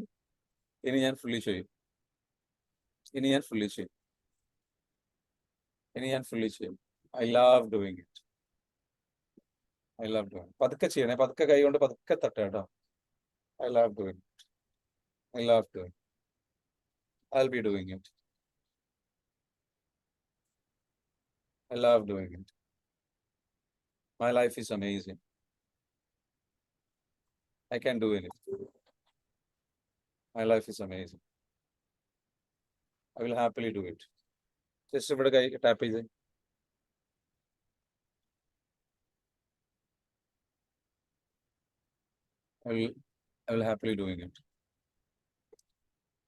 ഇനി ഞാൻ ഫുള്ളി ചെയ്യും. I love doing it. പതുക്കെ ചെയ്യണേ, പതുക്കെ കൈ കൊണ്ട് പതുക്കെ തട്ട കേട്ടോ. I love doing it. I'll be doing it. I love doing it. My life is amazing. I can do it. My life is amazing. I will happily do it. Just ഇവിടെ കൈ tap ചെയ്ത്. I will happily doing it.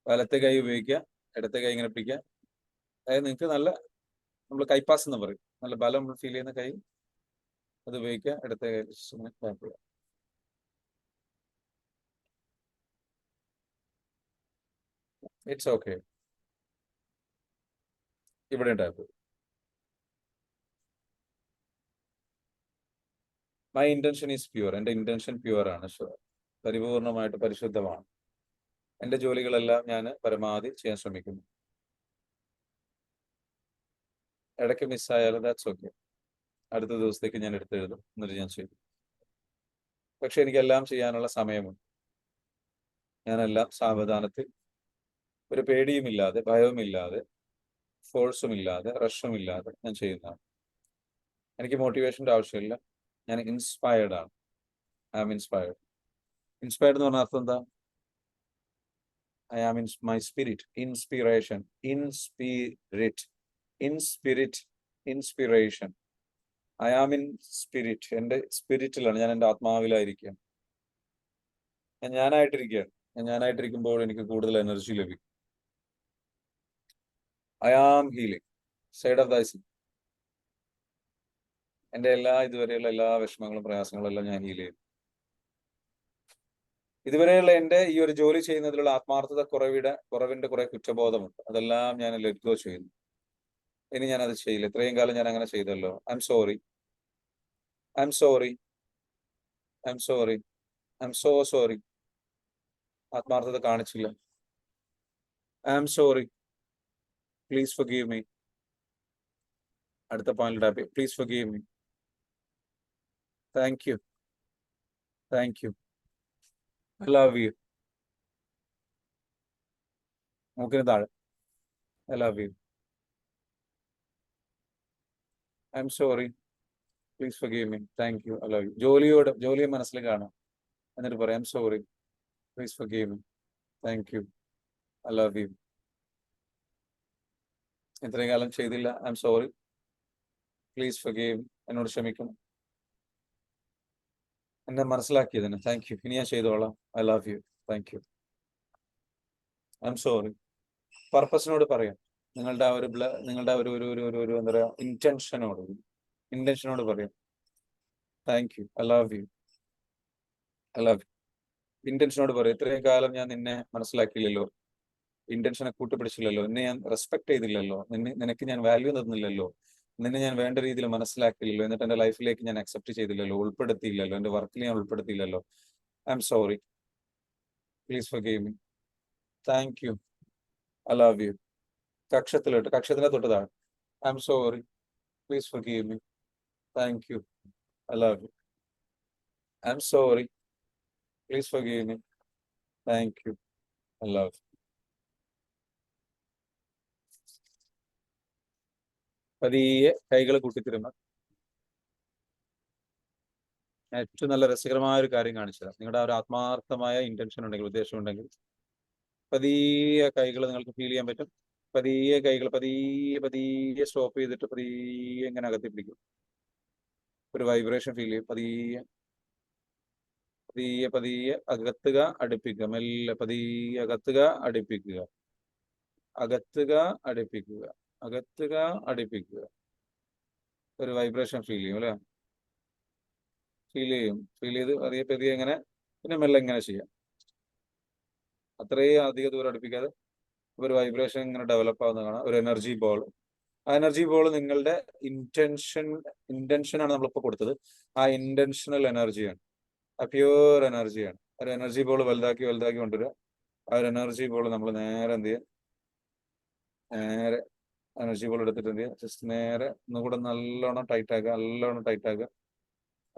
വലത്തെ കൈ ഉപയോഗിക്കുക, ഇടത്തെ കൈ ഇങ്ങനെ പിടിക്കുക. അതായത് നിങ്ങൾക്ക് നല്ല, നമ്മൾ കൈപ്പാസ് എന്ന് പറയും, നല്ല ബലം ഫീൽ ചെയ്യുന്ന കൈ അത് ഉപയോഗിക്കുക. ഇടത്തെ കൈ ടാപ്പ് ചെയ്യുക. It's okay. ഇവിടെ tap. My intention is pure. എൻ്റെ ഇന്റൻഷൻ പ്യുവർ ആണ്, പരിപൂർണമായിട്ട് പരിശുദ്ധമാണ്. എൻ്റെ ജോലികളെല്ലാം ഞാൻ പരമാവധി ചെയ്യാൻ ശ്രമിക്കുന്നു. ഇടയ്ക്ക് മിസ്സായാലും ദാറ്റ്സ് ഓക്കെ. അടുത്ത ദിവസത്തേക്ക് ഞാൻ എടുത്തെഴുതും, എന്നിട്ട് ഞാൻ ചെയ്യും. പക്ഷെ എനിക്കെല്ലാം ചെയ്യാനുള്ള സമയമുണ്ട്. ഞാനെല്ലാം സാവധാനത്തിൽ, ഒരു പേടിയുമില്ലാതെ, ഭയവുമില്ലാതെ, ഫോഴ്സുമില്ലാതെ, റഷുമില്ലാതെ ഞാൻ ചെയ്യുന്നതാണ്. എനിക്ക് മോട്ടിവേഷൻ്റെ ആവശ്യമില്ല. ഞാൻ ഇൻസ്പയർഡ് ആണ്. I am inspired. ഇൻസ്പയർഡ് എന്ന് പറഞ്ഞ അർത്ഥം എന്താ? I am in my spirit. Inspiration. Inspiration. I am in spirit. എൻ്റെ സ്പിരിറ്റിലാണ്, ഞാൻ എൻ്റെ ആത്മാവിലായിരിക്കുകയാണ്. ഞാനായിട്ടിരിക്കുകയാണ്. ഞാനായിട്ടിരിക്കുമ്പോൾ എനിക്ക് കൂടുതൽ എനർജി ലഭിക്കും. I am healing. Side of thy sin. എൻ്റെ ഇതുവരെയുള്ള എല്ലാ വിഷമങ്ങളും പ്രയാസങ്ങളും എല്ലാം ഞാൻ ഹീൽ ചെയ്യും. ഇതുവരെയുള്ള എൻ്റെ ഈ ഒരു ജോലി ചെയ്യുന്നതിലുള്ള ആത്മാർത്ഥത കുറവിന്റെ കുറെ കുറ്റബോധമുണ്ട്. അതെല്ലാം ഞാൻ ലെറ്റ് ഗോ ചെയ്യുന്നു. ഇനി ഞാൻ അത് ചെയ്യില്ല. ഇത്രയും കാലം ഞാൻ അങ്ങനെ ചെയ്തല്ലോ. I'm sorry. I'm sorry. I'm sorry. I'm so sorry. ആത്മാർത്ഥത കാണിച്ചില്ല. I'm sorry. Please forgive me. അടുത്ത point tap. Please forgive me. Thank you. Thank you. I love you. മൂക്കിന് താഴെ. I love you. I'm sorry. Please forgive me. Thank you. I love you. ജോലിയെ മനസ്സിൽ കാണാം. എന്നിട്ട് പറയാം I'm sorry. Please forgive me. Thank you. I love you. ഇത്രയും കാലം ചെയ്തില്ല. I'm sorry. Please forgive me. എന്നോട് ക്ഷമിക്കണം. എന്നെ മനസ്സിലാക്കിയതിന് താങ്ക് യു. ഇനി ഞാൻ ചെയ്തോളാം. I love you. Thank you. I'm sorry. പർപ്പസിനോട് പറയാം. നിങ്ങളുടെ ആ ഒരു നിങ്ങളുടെ ഒരു ഒരു ഒരു ഒരു എന്താ പറയാ ഇന്റൻഷനോട് പറയാം. Thank you. I love you. I love you. ഇന്റൻഷനോട് പറയാം. ഇത്രയും കാലം ഞാൻ നിന്നെ മനസ്സിലാക്കിയില്ലല്ലോ, ഇന്റൻഷനെ കൂട്ടുപിടിച്ചില്ലല്ലോ, നിന്നെ ഞാൻ റെസ്പെക്ട് ചെയ്തില്ലല്ലോ, നിനക്ക് ഞാൻ വാല്യൂ തന്നില്ലല്ലോ, നിന്നെ ഞാൻ വേണ്ട രീതിയിൽ മനസ്സിലാക്കിയില്ലല്ലോ, എന്നിട്ട് എൻ്റെ ലൈഫിലേക്ക് ഞാൻ അക്സെപ്റ്റ് ചെയ്തില്ലല്ലോ, ഉൾപ്പെടുത്തിയില്ലല്ലോ, എൻ്റെ വർക്കിൽ ഞാൻ ഉൾപ്പെടുത്തിയില്ലല്ലോ. I'm sorry. Please forgive me. Thank you. I love you. കക്ഷത്തിലെ തൊട്ടതാണ്. I'm sorry. Please forgive me. Thank you. I love you. I'm sorry. Please forgive me. Thank you. I love you. പതിയെ കൈകൾ കൂട്ടിത്തിരുന്ന ഏറ്റവും നല്ല രസകരമായ ഒരു കാര്യം കാണിച്ചതാണ്. നിങ്ങളുടെ ആ ഒരു ആത്മാർത്ഥമായ ഇന്റൻഷൻ ഉണ്ടെങ്കിൽ, ഉദ്ദേശം ഉണ്ടെങ്കിൽ, പതിയെ കൈകൾ നിങ്ങൾക്ക് ഫീൽ ചെയ്യാൻ പറ്റും. പതിയെ കൈകൾ പതിയെ സ്റ്റോപ്പ് ചെയ്തിട്ട് പതിയെ ഇങ്ങനെ അകത്തി പിടിക്കും. ഒരു വൈബ്രേഷൻ ഫീൽ ചെയ്യും. പതിയെ അകത്തുക, അടുപ്പിക്കുക. മെല്ലെ പതിയെ അകത്തുക, അടുപ്പിക്കുക. അടുപ്പിക്കുക. ഒരു വൈബ്രേഷൻ ഫീൽ ചെയ്യും അല്ലെ? ഫീൽ ചെയ്ത് പതിയെ ഇങ്ങനെ, പിന്നെ മെല്ലെ ഇങ്ങനെ ചെയ്യാം. അത്രയും അധിക ദൂരം അടുപ്പിക്കാതെ ഒരു വൈബ്രേഷൻ ഇങ്ങനെ ഡെവലപ്പ് ആവുന്ന കാണാം. ഒരു എനർജി ബോൾ. ആ എനർജി ബോൾ നിങ്ങളുടെ ഇന്റൻഷനാണ് നമ്മളിപ്പോൾ കൊടുത്തത്. ആ ഇന്റൻഷണൽ എനർജിയാണ്, ആ പ്യൂർ എനർജിയാണ്. ഒരു എനർജി ബോൾ വലുതാക്കി കൊണ്ടുവരിക. ആ ഒരു എനർജി ബോൾ നമ്മൾ നേരെ എന്ത് ചെയ്യുക, നേരെ എനർജി ബോൾ എടുത്തിട്ട് എന്ത് ചെയ്യുക, ജസ്റ്റ് നേരെ ഒന്നുകൂടെ നല്ലോണം ടൈറ്റ് ആക്കുക.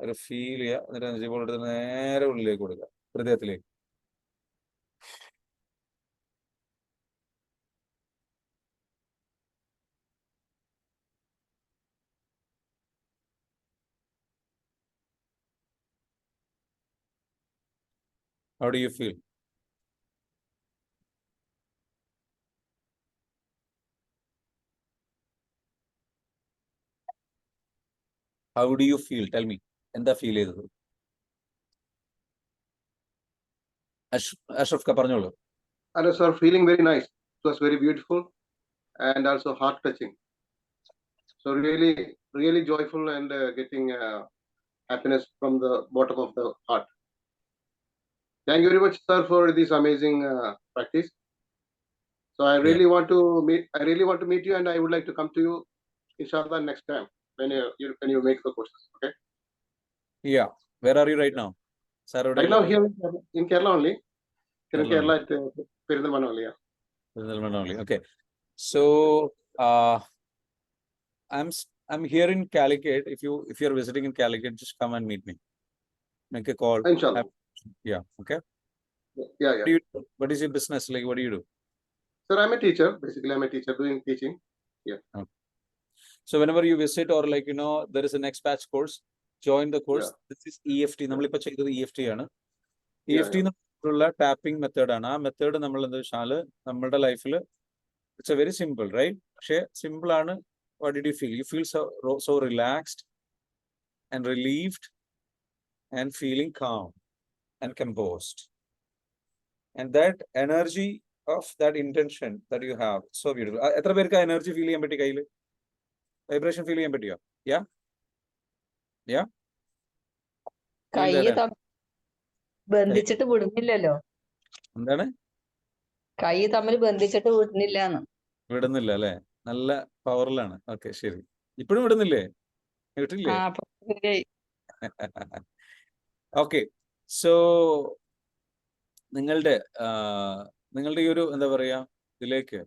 ഒരു ഫീൽ ചെയ്യുക. എന്നിട്ട് എനർജി ബോൾ എടുത്ത് നേരെ ഉള്ളിലേക്ക് കൊടുക്കുക, ഹൃദയത്തിലേക്ക്. How do you feel? How do you feel? Tell me. എന്താ ഫീൽ ചെയ്തത്? അഷ്റഫ് പറഞ്ഞോളൂ. Hello, sir. Feeling very nice. It was very beautiful and also heart touching. So really joyful and getting happiness from the bottom of the heart. Thank you very much, sir, for this amazing practice. So I really want to meet you, and I would like to come to you, inshallah, next time when you make the courses. Okay. Yeah. Where are you right now? Sir, Right now here in Kerala only. In Kerala Kerala at Perindalmanna only. Yeah. Perindalmanna only. Okay. So I'm here in Calicut. If you're visiting in Calicut, just come and meet me. Make a call. Inshallah. Yeah. Okay. Yeah. What is your business like? What do you do? Sir, I'm a teacher. Basically, I'm a teacher doing teaching. Yeah. Okay. So whenever you visit or like, there is a next batch course, join the course. Yeah. This is EFT. നമ്മളിപ്പോൾ ചെയ്തത് EFT ആണ്. EFT എന്നുള്ള tapping മെത്തേഡാണ്. ആ method നമ്മൾ എന്താ വെച്ചാൽ നമ്മളുടെ ലൈഫിൽ it's a very simple, right? പക്ഷേ സിമ്പിൾ ആണ്. What did you feel? You feel so relaxed and relieved and feeling calm and composed. And that energy of that intention that you have. So beautiful. എത്ര പേർക്ക് energy feel ചെയ്യാൻ പറ്റി കയ്യിൽ? Vibration feel ചെയ്യാൻ പറ്റിയോ? കൈ ബന്ധിച്ചിട്ട് വിടുന്നില്ലല്ലോ. എന്താണ്? കൈ തമ്മിൽ ബന്ധിച്ചിട്ട് വിടുന്നില്ലാന്ന്. വിടുന്നില്ല അല്ലെ? നല്ല പവറിലാണ്. ഓക്കെ, ശരി. ഇപ്പോഴും വിടുന്നില്ലേ? വിട്ടില്ലേ? ഓക്കെ, സോ നിങ്ങളുടെ ഈ ഒരു എന്താ പറയാ ഇതിലേക്ക്,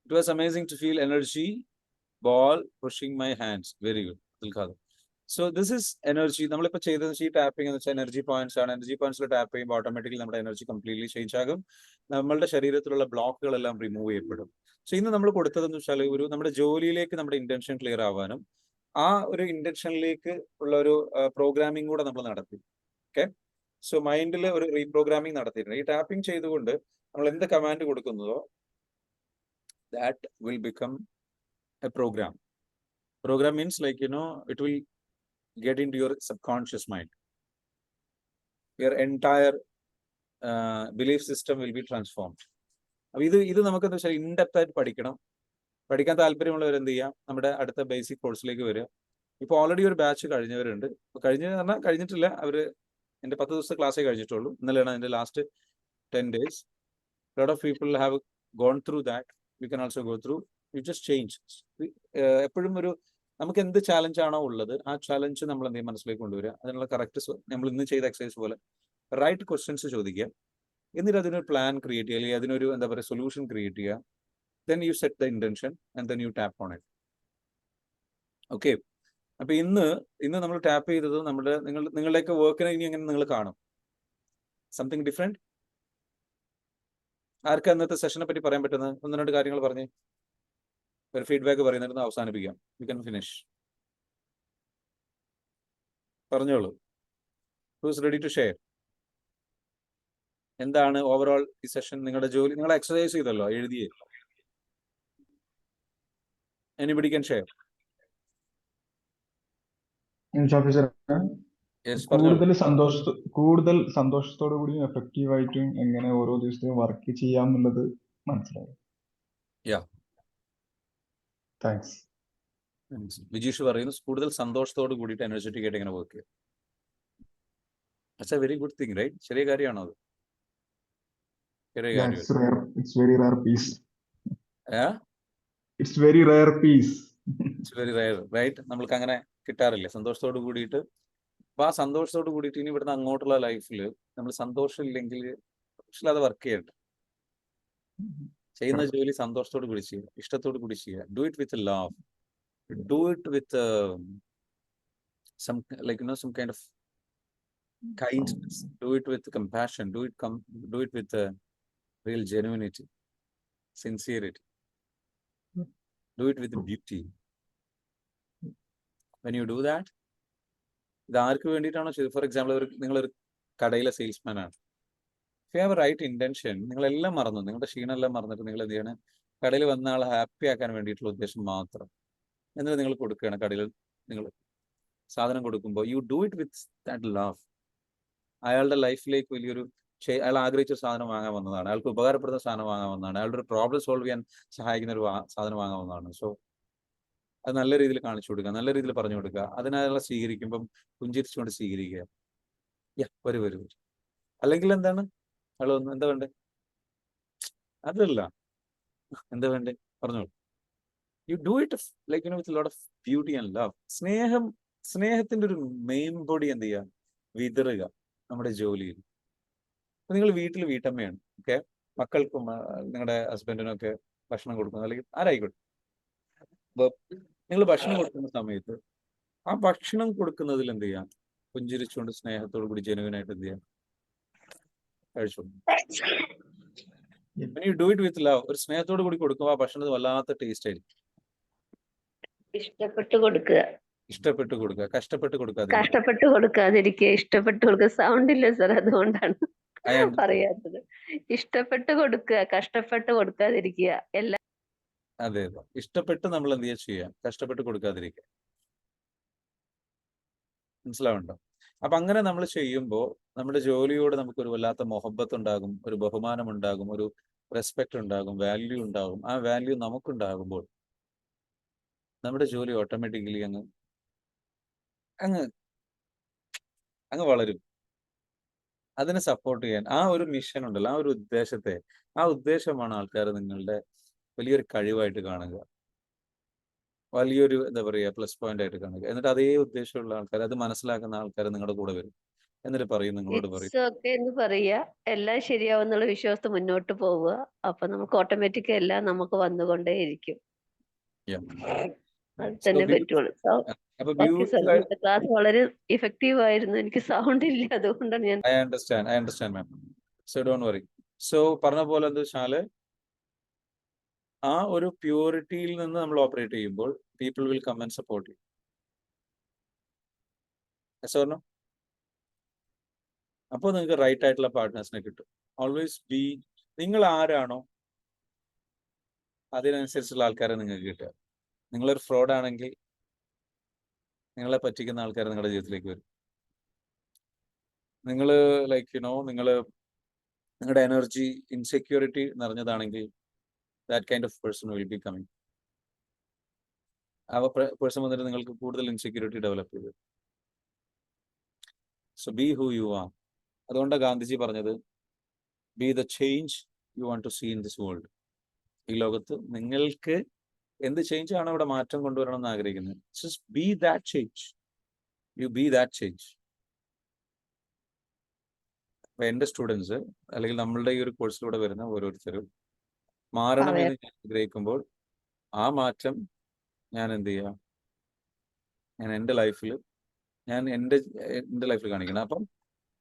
it was amazing to feel energy ball pushing my hands. Very good Dilkhad. So this is energy. നമ്മളിപ്പോൾ ചെയ്തത് ഈ ടാപ്പിംഗ് എന്ന് വെച്ചാൽ എനർജി പോയിന്റ്സ് ആണ്. എനർജി പോയിന്റ്സിൽ ടാപ്പ് ചെയ്യുമ്പോൾ ഓട്ടോമാറ്റിക്കലി നമ്മുടെ എനർജി കംപ്ലീറ്റ്ലി ചേഞ്ച് ആകും. നമ്മളുടെ ശരീരത്തിലുള്ള ബ്ലോക്കുകളെല്ലാം റിമൂവ് ചെയ്യപ്പെടും. സോ ഇന്ന് നമ്മൾ കൊടുത്തതെന്ന് വെച്ചാൽ ഒരു നമ്മുടെ ജോലിയിലേക്ക് നമ്മുടെ ഇന്റൻഷൻ ക്ലിയർ ആവാനും ആ ഒരു ഇന്റൻഷനിലേക്ക് ഉള്ള ഒരു പ്രോഗ്രാമിംഗ് കൂടെ നമ്മൾ നടത്തി. ഓക്കെ, സോ മൈൻഡിൽ ഒരു റീപ്രോഗ്രാമിംഗ് നടത്തിയിട്ടുണ്ട്. ഈ ടാപ്പിംഗ് ചെയ്തുകൊണ്ട് നമ്മൾ എന്ത് കമാൻഡ് കൊടുക്കുന്നതോ that will become a program. Program means like, it will get into your subconscious mind. Your entire belief system will be transformed. അപ്പോൾ ഇത് നമുക്ക് എന്താ വെച്ചാൽ ഇൻഡെപ്ത് ആയിട്ട് പഠിക്കണം. പഠിക്കാൻ താല്പര്യമുള്ളവർ എന്ത് ചെയ്യാം, നമ്മുടെ അടുത്ത ബേസിക് കോഴ്സിലേക്ക് വരിക. ഇപ്പോൾ ഓൾറെഡി ഒരു ബാച്ച് കഴിഞ്ഞവരുണ്ട്. കഴിഞ്ഞിട്ടില്ല, അവർ എൻ്റെ 10 ദിവസത്തെ ക്ലാസ്സേ കഴിഞ്ഞിട്ടുള്ളൂ. ഇന്നലെയാണ് അതിൻ്റെ last 10 days. Lot of people have gone through that. You can also go through. You just change. എപ്പോഴും ഒരു നമുക്ക് എന്ത് ചാലഞ്ച് ആണോ ഉള്ളത് ആ ചാലഞ്ച് നമ്മൾ എന്തെങ്കിലും മനസ്സിലേക്ക് കൊണ്ടുവരിക. അതിനുള്ള കറക്റ്റ് നമ്മൾ ഇന്ന് ചെയ്ത എക്സസൈസ് പോലെ റൈറ്റ് ക്വസ്റ്റ്യൻസ് ചോദിക്കുക. എന്നിട്ട് അതിനൊരു പ്ലാൻ ക്രിയേറ്റ് ചെയ്യുക, അല്ലെങ്കിൽ അതിനൊരു എന്താ പറയുക സൊല്യൂഷൻ ക്രിയേറ്റ് ചെയ്യുക. Then you set the intention and then you tap on it. Okay, അപ്പൊ ഇന്ന് നമ്മൾ ടാപ്പ് ചെയ്തത് നിങ്ങളുടെയൊക്കെ വർക്കിനെ ഇനി എങ്ങനെ നിങ്ങൾ കാണും? Something different. ആർക്കാ ഇന്നത്തെ സെഷനെ പറ്റി പറയാൻ പറ്റുന്നത്? 1-2 കാര്യങ്ങൾ പറഞ്ഞ് ഒരു ഫീഡ്ബാക്ക് പറയുന്നിരുന്നു അവസാനിപ്പിക്കാം. You can finish. പറഞ്ഞോളൂ. Who's ready to share? എന്താണ് ഓവറോൾ ഈ സെഷൻ? നിങ്ങളുടെ ജോലി നിങ്ങൾ എക്സസൈസ് ചെയ്തല്ലോ, എഴുതിയേ. Anybody can share? കൂടുതൽ സന്തോഷത്തോടു കൂടിയും എഫക്റ്റീവായിട്ടും എങ്ങനെ ഓരോ ദിവസത്തെയും വർക്ക് ചെയ്യാന്നുള്ളത് മനസ്സിലായി. താങ്ക്സ്. വിജീഷ് പറയുന്നു കൂടുതൽ സന്തോഷത്തോട് കൂടിയിട്ട് എനർജറ്റിക് ആയിട്ട് എങ്ങനെ വർക്ക് ചെയ്യാം. അച്ഛാ, വെരി ഗുഡ് തിങ്, റൈറ്റ്? ചെറിയ കാര്യമാണോ അത്? ചെറിയ കാര്യം. It's very rare piece. Yeah? It's very rare piece. It's very rare, right? നമ്മൾക്ക് അങ്ങനെ കിട്ടാറില്ല സന്തോഷത്തോട് കൂടിയിട്ട്. അപ്പൊ ആ സന്തോഷത്തോട് കൂടിയിട്ട് ഇനി ഇവിടുന്ന് അങ്ങോട്ടുള്ള ലൈഫിൽ നമ്മൾ സന്തോഷം ഇല്ലെങ്കിൽ അത് വർക്ക് ചെയ്യട്ടെ. ചെയ്യുന്ന ജോലി സന്തോഷത്തോട് കൂടി ചെയ്യുക, ഇഷ്ടത്തോട് കൂടി ചെയ്യുക. Do it with love, do it with some kind of kindness, do it with compassion, do it with real genuinity, sincerity, do it with beauty. When you do that, ഇത് ആർക്ക് വേണ്ടിയിട്ടാണോ ചെയ്തത്? ഫോർ എക്സാമ്പിൾ, നിങ്ങളൊരു കടയിലെ salesman ആണ്. If you have a right intention, നിങ്ങളെല്ലാം മറന്നു, നിങ്ങളുടെ ക്ഷീണമെല്ലാം മറന്നിട്ട് നിങ്ങൾ എന്ത് ചെയ്യണം? കടയിൽ വന്ന ആളെ ഹാപ്പി ആക്കാൻ വേണ്ടിയിട്ടുള്ള ഉദ്ദേശം മാത്രം. എന്നിട്ട് നിങ്ങൾ കൊടുക്കുകയാണ്. കടയിൽ നിങ്ങൾ സാധനം കൊടുക്കുമ്പോൾ you do it with that love. അയാളുടെ ലൈഫിലേക്ക് വലിയൊരു അയാൾ ആഗ്രഹിച്ച ഒരു സാധനം വാങ്ങാൻ വന്നതാണ്, അയാൾക്ക് ഉപകാരപ്പെടുന്ന സാധനം വാങ്ങാൻ വന്നതാണ്, അയാളുടെ ഒരു പ്രോബ്ലം സോൾവ് ചെയ്യാൻ സഹായിക്കുന്ന ഒരു സാധനം വാങ്ങാൻ വന്നതാണ്. സോ അത് നല്ല രീതിയിൽ കാണിച്ചു കൊടുക്കുക, നല്ല രീതിയിൽ പറഞ്ഞു കൊടുക്കുക. അതിനയാളെ സ്വീകരിക്കുമ്പം പുഞ്ചിരിച്ചുകൊണ്ട് സ്വീകരിക്കുക. വരൂ. അല്ലെങ്കിൽ എന്താണ് ഹലോ എന്താ വേണ്ടേ? അതല്ല, എന്താ വേണ്ടേ പറഞ്ഞോളൂ. You do it like with lot of beauty and love. സ്നേഹത്തിന്റെ ഒരു മെയിൻ ബോഡി എന്ത് ചെയ്യുക? വിതറുക നമ്മുടെ ജോലിയിൽ. നിങ്ങൾ വീട്ടമ്മയാണ്, ഓക്കെ, മക്കൾക്കും നിങ്ങളുടെ ഹസ്ബൻഡിനും ഒക്കെ ഭക്ഷണം കൊടുക്കുന്നു, അല്ലെങ്കിൽ ആരായിക്കോട്ടെ. നിങ്ങൾ ഭക്ഷണം കൊടുക്കുന്ന സമയത്ത് ആ ഭക്ഷണം കൊടുക്കുന്നതിൽ എന്ത് ചെയ്യാം? പുഞ്ചിരിച്ചുകൊണ്ട് സ്നേഹത്തോടു കൂടി ജെനുവിനായിട്ട് എന്ത് ചെയ്യാം? കഴിച്ചോളൂ. When you do it with love, ഒരു സ്നേഹത്തോടു കൂടി കൊടുക്കുമ്പോൾ ആ ഭക്ഷണത്തിന് വല്ലാത്ത ടേസ്റ്റ് ആയിരിക്കും. ഇഷ്ടപ്പെട്ട് കൊടുക്കുക, കഷ്ടപ്പെട്ട് കൊടുക്കാതെ. ഇഷ്ടപ്പെട്ട് കൊടുക്കുക. സൗണ്ട് ഇല്ല സർ, അതുകൊണ്ടാണ് പറയാത്തത്. ഇഷ്ടപ്പെട്ട് കൊടുക്കുക, കഷ്ടപ്പെട്ട് കൊടുക്കാതിരിക്കുക. എല്ലാം അതെ, ഇഷ്ടപ്പെട്ട് നമ്മൾ എന്ത് ചെയ്യാം? കഷ്ടപ്പെട്ട് കൊടുക്കാതിരിക്കുക. മനസ്സിലാവുണ്ടോ? അപ്പൊ അങ്ങനെ നമ്മൾ ചെയ്യുമ്പോൾ നമ്മുടെ ജോലിയോട് നമുക്കൊരു വല്ലാത്ത മൊഹബത്ത് ഉണ്ടാകും, ഒരു ബഹുമാനം ഉണ്ടാകും, ഒരു റെസ്പെക്ട് ഉണ്ടാകും, വാല്യൂ ഉണ്ടാകും. ആ വാല്യൂ നമുക്കുണ്ടാകുമ്പോൾ നമ്മുടെ ജോലി ഓട്ടോമാറ്റിക്കലി അങ്ങ് അങ്ങ് അങ്ങ് വളരും. അതിനെ സപ്പോർട്ട് ചെയ്യാൻ ആ ഒരു മിഷൻ ഉണ്ടല്ലോ, ആ ഒരു ഉദ്ദേശത്തെ, ആ ഉദ്ദേശമാണ് ആൾക്കാർ നിങ്ങളുടെ വലിയൊരു കഴിവായിട്ട് കാണുക, വലിയൊരു എന്താ പറയുക പ്ലസ് പോയിന്റ് ആയിട്ട് കാണുക. എന്നിട്ട് അതേ ഉദ്ദേശമുള്ള ആൾക്കാർ, അത് മനസ്സിലാക്കുന്ന ആൾക്കാർ നിങ്ങളുടെ കൂടെ വരും. എന്നിട്ട് പറയും, നിങ്ങളോട് പറയും, ഇറ്റ്സ് ഓക്കെ എന്ന് പറയുക, എല്ലാം ശരിയാവും എന്നുള്ള വിശ്വാസത്തിൽ മുന്നോട്ട് പോവുക. അപ്പൊ നമുക്ക് ഓട്ടോമാറ്റിക് എല്ലാം നമുക്ക് വന്നുകൊണ്ടേയിരിക്കും. yeah. അത് So തന്നെ beautiful. പറ്റുള്ളൂ. അപ്പൊ ഓക്കെ സർ, ബ്യൂട്ടിഫുൾ. ഇന്നത്തെ ക്ലാസ് വളരെ ഇഫക്റ്റീവ് ആയിരുന്നു. എനിക്ക് സൗണ്ട് ഇല്ല, അതുകൊണ്ടാണ് ഞാൻ I understand ma'am. So don't worry. So പറഞ്ഞ പോലെ എന്താ വെച്ചാല്, ആ ഒരു പ്യൂരിറ്റിയിൽ നിന്ന് നമ്മൾ ഓപ്പറേറ്റ് ചെയ്യുമ്പോൾ people will come and support you. Yes or no? അപ്പോൾ നിങ്ങൾക്ക് റൈറ്റ് ആയിട്ടുള്ള പാർട്ട്നേഴ്സിനെ കിട്ടും. ഓൾവേസ് ബി, നിങ്ങൾ ആരാണോ അതിനനുസരിച്ചുള്ള ആൾക്കാരെ നിങ്ങൾക്ക് കിട്ടുക. നിങ്ങളൊരു ഫ്രോഡ് ആണെങ്കിൽ നിങ്ങളെ പറ്റിക്കുന്ന ആൾക്കാർ നിങ്ങളുടെ ജീവിതത്തിലേക്ക് വരും. നിങ്ങൾ നിങ്ങളുടെ എനർജി ഇൻസെക്യൂരിറ്റി നിറഞ്ഞതാണെങ്കിൽ that kind of person will be coming. ആ പേഴ്സൺ വന്നിട്ട് നിങ്ങൾക്ക് കൂടുതൽ ഇൻസെക്യൂരിറ്റി ഡെവലപ്പ് ചെയ്തു. So be who you are. അതുകൊണ്ടാണ് ഗാന്ധിജി പറഞ്ഞത്, be the change you want to see in this world. ഈ ലോകത്ത് നിങ്ങൾക്ക് എന്ത് ചേഞ്ച് ആണ് ഇവിടെ മാറ്റം കൊണ്ടുവരണം എന്ന് ആഗ്രഹിക്കുന്നത്, just be that change. You be that change. അപ്പൊ എൻ്റെ സ്റ്റുഡൻസ് അല്ലെങ്കിൽ നമ്മളുടെ ഈ ഒരു കോഴ്സിലൂടെ വരുന്ന ഓരോരുത്തരും മാറണം എന്ന് ഞാൻ ആഗ്രഹിക്കുമ്പോൾ ആ മാറ്റം ഞാൻ എന്ത് ചെയ്യുക, ഞാൻ എൻ്റെ ലൈഫിൽ കാണിക്കണം. അപ്പം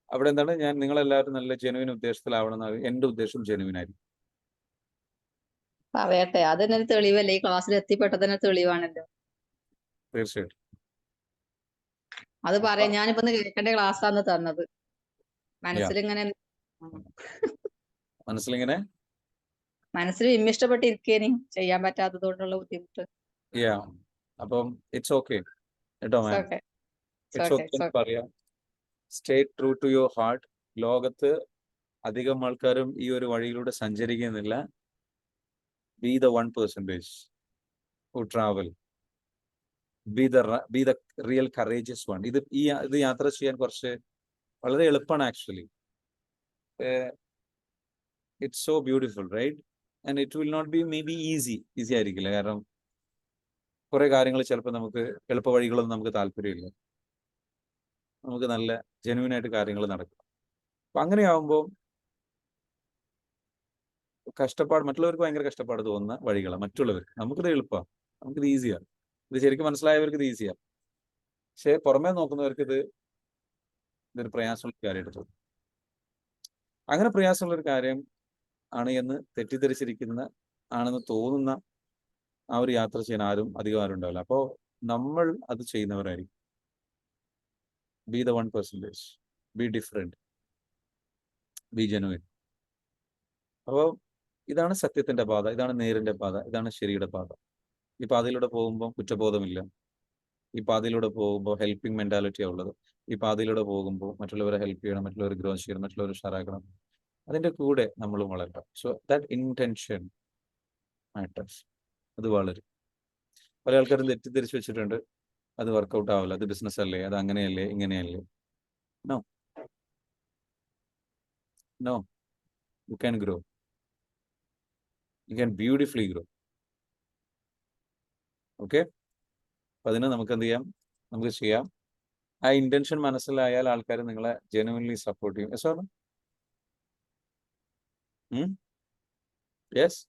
അവിടെ എന്താണ്, ഞാൻ നിങ്ങളെല്ലാവരും നല്ല ജെനുവിൻ ഉദ്ദേശത്തിലാവണം എന്ന്. എൻ്റെ ഉദ്ദേശം ജെനുവിൻ ആയിരിക്കും. പറയട്ടെ, അതിനൊരു തെളിവല്ലേ, ഈ ക്ലാസ്സിൽ എത്തിപ്പെട്ടതിന് തെളിവാണല്ലോ. തീർച്ചയായിട്ടും അത് പറയാം, ഞാനിപ്പോ കേൾക്കേണ്ട ക്ലാസ്സാന്ന് തന്നത്. മനസ്സിലിങ്ങനെ മനസ്സിലിങ്ങനെ മനസ്സിൽ വിമ്മിഷ്ടപ്പെട്ടിരിക്കേനി, ചെയ്യാൻ പറ്റാത്തത് കൊണ്ടുള്ള ബുദ്ധിമുട്ട്. അപ്പം ഇറ്റ്സ് ഓക്കെ കേട്ടോ മാം. ഓക്കെ ഇറ്റ്സ് ഓക്കെ പറയാം. Stay true to your heart. ലോകത്ത് അധികം ആൾക്കാരും ഈ ഒരു വഴിയിലൂടെ സഞ്ചരിക്കുന്നില്ല. Be the 1% who travel. Be the real courageous one. ഇത് യാത്ര ചെയ്യാൻ കുറച്ച് വളരെ എളുപ്പമാണ് actually. It's so beautiful, right? And it will not be maybe easy ആയിരിക്കില്ല. കാരണം കുറെ കാര്യങ്ങൾ ചിലപ്പോൾ നമുക്ക് എളുപ്പ വഴികളൊന്നും നമുക്ക് താല്പര്യമില്ല. നമുക്ക് നല്ല ജെന്യൂൻ ആയിട്ട് കാര്യങ്ങൾ നടക്കും. അപ്പൊ അങ്ങനെയാവുമ്പോൾ മറ്റുള്ളവർക്ക് ഭയങ്കര കഷ്ടപ്പാട് തോന്നുന്ന വഴികളാണ് മറ്റുള്ളവർക്ക്. നമുക്കിത് എളുപ്പമാണ്, നമുക്കിത് ഈസിയാണ്. ഇത് ശരിക്കും മനസ്സിലായവർക്ക് ഇത് ഈസിയാണ്. പക്ഷെ പുറമേ നോക്കുന്നവർക്ക് ഇതൊരു പ്രയാസമുള്ള കാര്യമായിട്ട് തോന്നും. അങ്ങനെ പ്രയാസമുള്ളൊരു കാര്യം ആണ് എന്ന് തെറ്റിദ്ധരിച്ചിരിക്കുന്ന ആണെന്ന് തോന്നുന്ന ആ ഒരു യാത്ര ചെയ്യാൻ അധികം ആരും ഉണ്ടാവില്ല. അപ്പോൾ നമ്മൾ അത് ചെയ്യുന്നവരായിരിക്കും. Be the 1%, be different, be genuine. അപ്പോൾ ഇതാണ് സത്യത്തിന്റെ പാത, ഇതാണ് നേരിന്റെ പാത, ഇതാണ് ശരിയുടെ പാത. ഈ പാതയിലൂടെ പോകുമ്പോൾ കുറ്റബോധമില്ല. ഈ പാതയിലൂടെ പോകുമ്പോൾ ഹെൽപ്പിംഗ് മെന്റാലിറ്റിയാണ് ഉള്ളത്. ഈ പാതയിലൂടെ പോകുമ്പോൾ മറ്റുള്ളവരെ ഹെൽപ്പ് ചെയ്യണം, മറ്റുള്ളവരെ ഗ്രോ ചെയ്യണം, മറ്റുള്ളവരെ ഷെയറാക്കണം. അതിന്റെ കൂടെ നമ്മളും വളരണം. So that intention matters. അത് വളരും. പല ആൾക്കാരും തെറ്റിദ്ധരിച്ച് വെച്ചിട്ടുണ്ട്, അത് വർക്കൗട്ട് ആവില്ല, അത് ബിസിനസ് അല്ലേ, അത് അങ്ങനെയല്ലേ, ഇങ്ങനെയല്ലേ. No, you can grow. You can beautifully grow. Okay? അപ്പൊ അതിന് നമുക്ക് എന്ത് ചെയ്യാം, നമുക്ക് ചെയ്യാം. ആ ഇന്റൻഷൻ മനസ്സിലായാൽ ആൾക്കാർ നിങ്ങളെ ജെനുവിൻലി സപ്പോർട്ട് ചെയ്യും. Yes or no? യെസ്.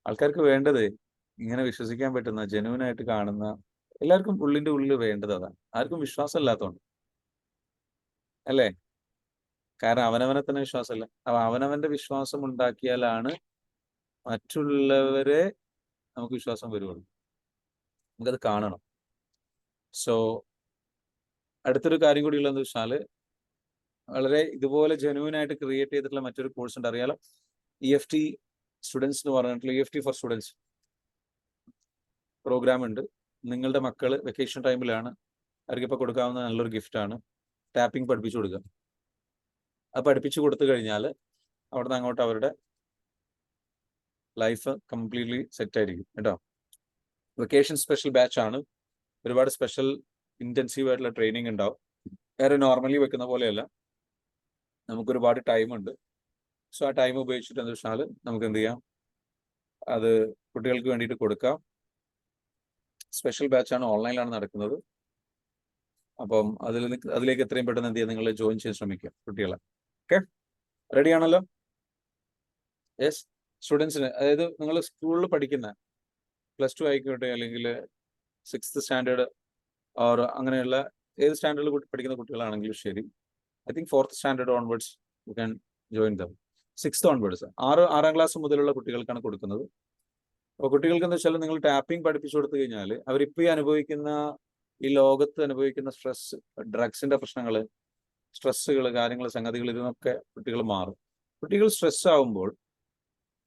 ആൾക്കാർക്ക് വേണ്ടത് ഇങ്ങനെ വിശ്വസിക്കാൻ പറ്റുന്ന, ജെനുവിൻ ആയിട്ട് കാണുന്ന, എല്ലാവർക്കും ഉള്ളിന്റെ ഉള്ളിൽ വേണ്ടത് അതാണ്. ആർക്കും വിശ്വാസം ഇല്ലാത്തതുകൊണ്ട് അല്ലേ? കാരണം അവനവനെ തന്നെ വിശ്വാസമില്ല. അപ്പൊ അവനവന്റെ വിശ്വാസം ഉണ്ടാക്കിയാലാണ് മറ്റുള്ളവരെ നമുക്ക് വിശ്വാസം വരുള്ളൂ. നമുക്കത് കാണണം. സോ അടുത്തൊരു കാര്യം കൂടി ഉള്ളതെന്ന് വെച്ചാല്, വളരെ ഇതുപോലെ ജെനുവിൻ ആയിട്ട് ക്രിയേറ്റ് ചെയ്തിട്ടുള്ള മറ്റൊരു കോഴ്സ് ഉണ്ട്, അറിയാലോ, EFT സ്റ്റുഡൻസ് എന്ന് പറഞ്ഞിട്ടുള്ള EFT ഫോർ സ്റ്റുഡൻസ് പ്രോഗ്രാം ഉണ്ട്. നിങ്ങളുടെ മക്കള് വെക്കേഷൻ ടൈമിലാണ്, അവർക്കിപ്പോൾ കൊടുക്കാവുന്ന നല്ലൊരു ഗിഫ്റ്റാണ്. ടാപ്പിംഗ് പഠിപ്പിച്ചു കൊടുക്കുക. അത് പഠിപ്പിച്ചു കൊടുത്തു കഴിഞ്ഞാൽ അവിടെ നിന്ന് അങ്ങോട്ട് അവരുടെ ലൈഫ് കംപ്ലീറ്റ്ലി സെറ്റ് ആയിരിക്കും കേട്ടോ. വെക്കേഷൻ സ്പെഷ്യൽ ബാച്ച് ആണ്. ഒരുപാട് സ്പെഷ്യൽ ഇന്റൻസീവ് ആയിട്ടുള്ള ട്രെയിനിങ് ഉണ്ടാവും. വേറെ നോർമലി വെക്കുന്ന പോലെയല്ല, നമുക്കൊരുപാട് ടൈം ഉണ്ട്. സോ ആ ടൈം ഉപയോഗിച്ചിട്ട് എന്താ വെച്ചാൽ നമുക്ക് എന്ത് ചെയ്യാം, അത് കുട്ടികൾക്ക് വേണ്ടിയിട്ട് കൊടുക്കാം. സ്പെഷ്യൽ ബാച്ചാണ്, ഓൺലൈനിലാണ് നടക്കുന്നത്. അപ്പം അതിലേക്ക് എത്രയും പെട്ടെന്ന് എന്ത് ചെയ്യാം, നിങ്ങൾ ജോയിൻ ചെയ്യാൻ ശ്രമിക്കുക കുട്ടികളെ. ഓക്കെ, റെഡി ആണല്ലോ? യെസ്. സ്റ്റുഡൻസിന്, അതായത് നിങ്ങൾ സ്കൂളിൽ പഠിക്കുന്ന +2 ആയിക്കോട്ടെ, അല്ലെങ്കിൽ 6th സ്റ്റാൻഡേർഡ് ഓർ അങ്ങനെയുള്ള ഏത് സ്റ്റാൻഡേർഡിൽ പഠിക്കുന്ന കുട്ടികളാണെങ്കിലും ശരി, I think 4th standard onwards you can join dum. 6th onwards 6ാം class മുതലുള്ള കുട്ടികൾക്കാണ് കൊടുക്കുന്നത്. അപ്പോൾ കുട്ടികൾക്ക് എന്താ വെച്ചാൽ നിങ്ങൾ ടാപ്പിംഗ് പഠിപ്പിച്ചു കൊടുത്തു കഴിഞ്ഞാൽ അവരിപ്പോൾ ഈ അനുഭവിക്കുന്ന, ഈ ലോകത്ത് അനുഭവിക്കുന്ന സ്ട്രെസ്, ഡ്രഗ്സിന്റെ പ്രശ്നങ്ങൾ, സ്ട്രെസ്സുകൾ, കാര്യങ്ങൾ, സംഗതികൾ, ഇതിനൊക്കെ കുട്ടികൾ മാറും. കുട്ടികൾ സ്ട്രെസ് ആവുമ്പോൾ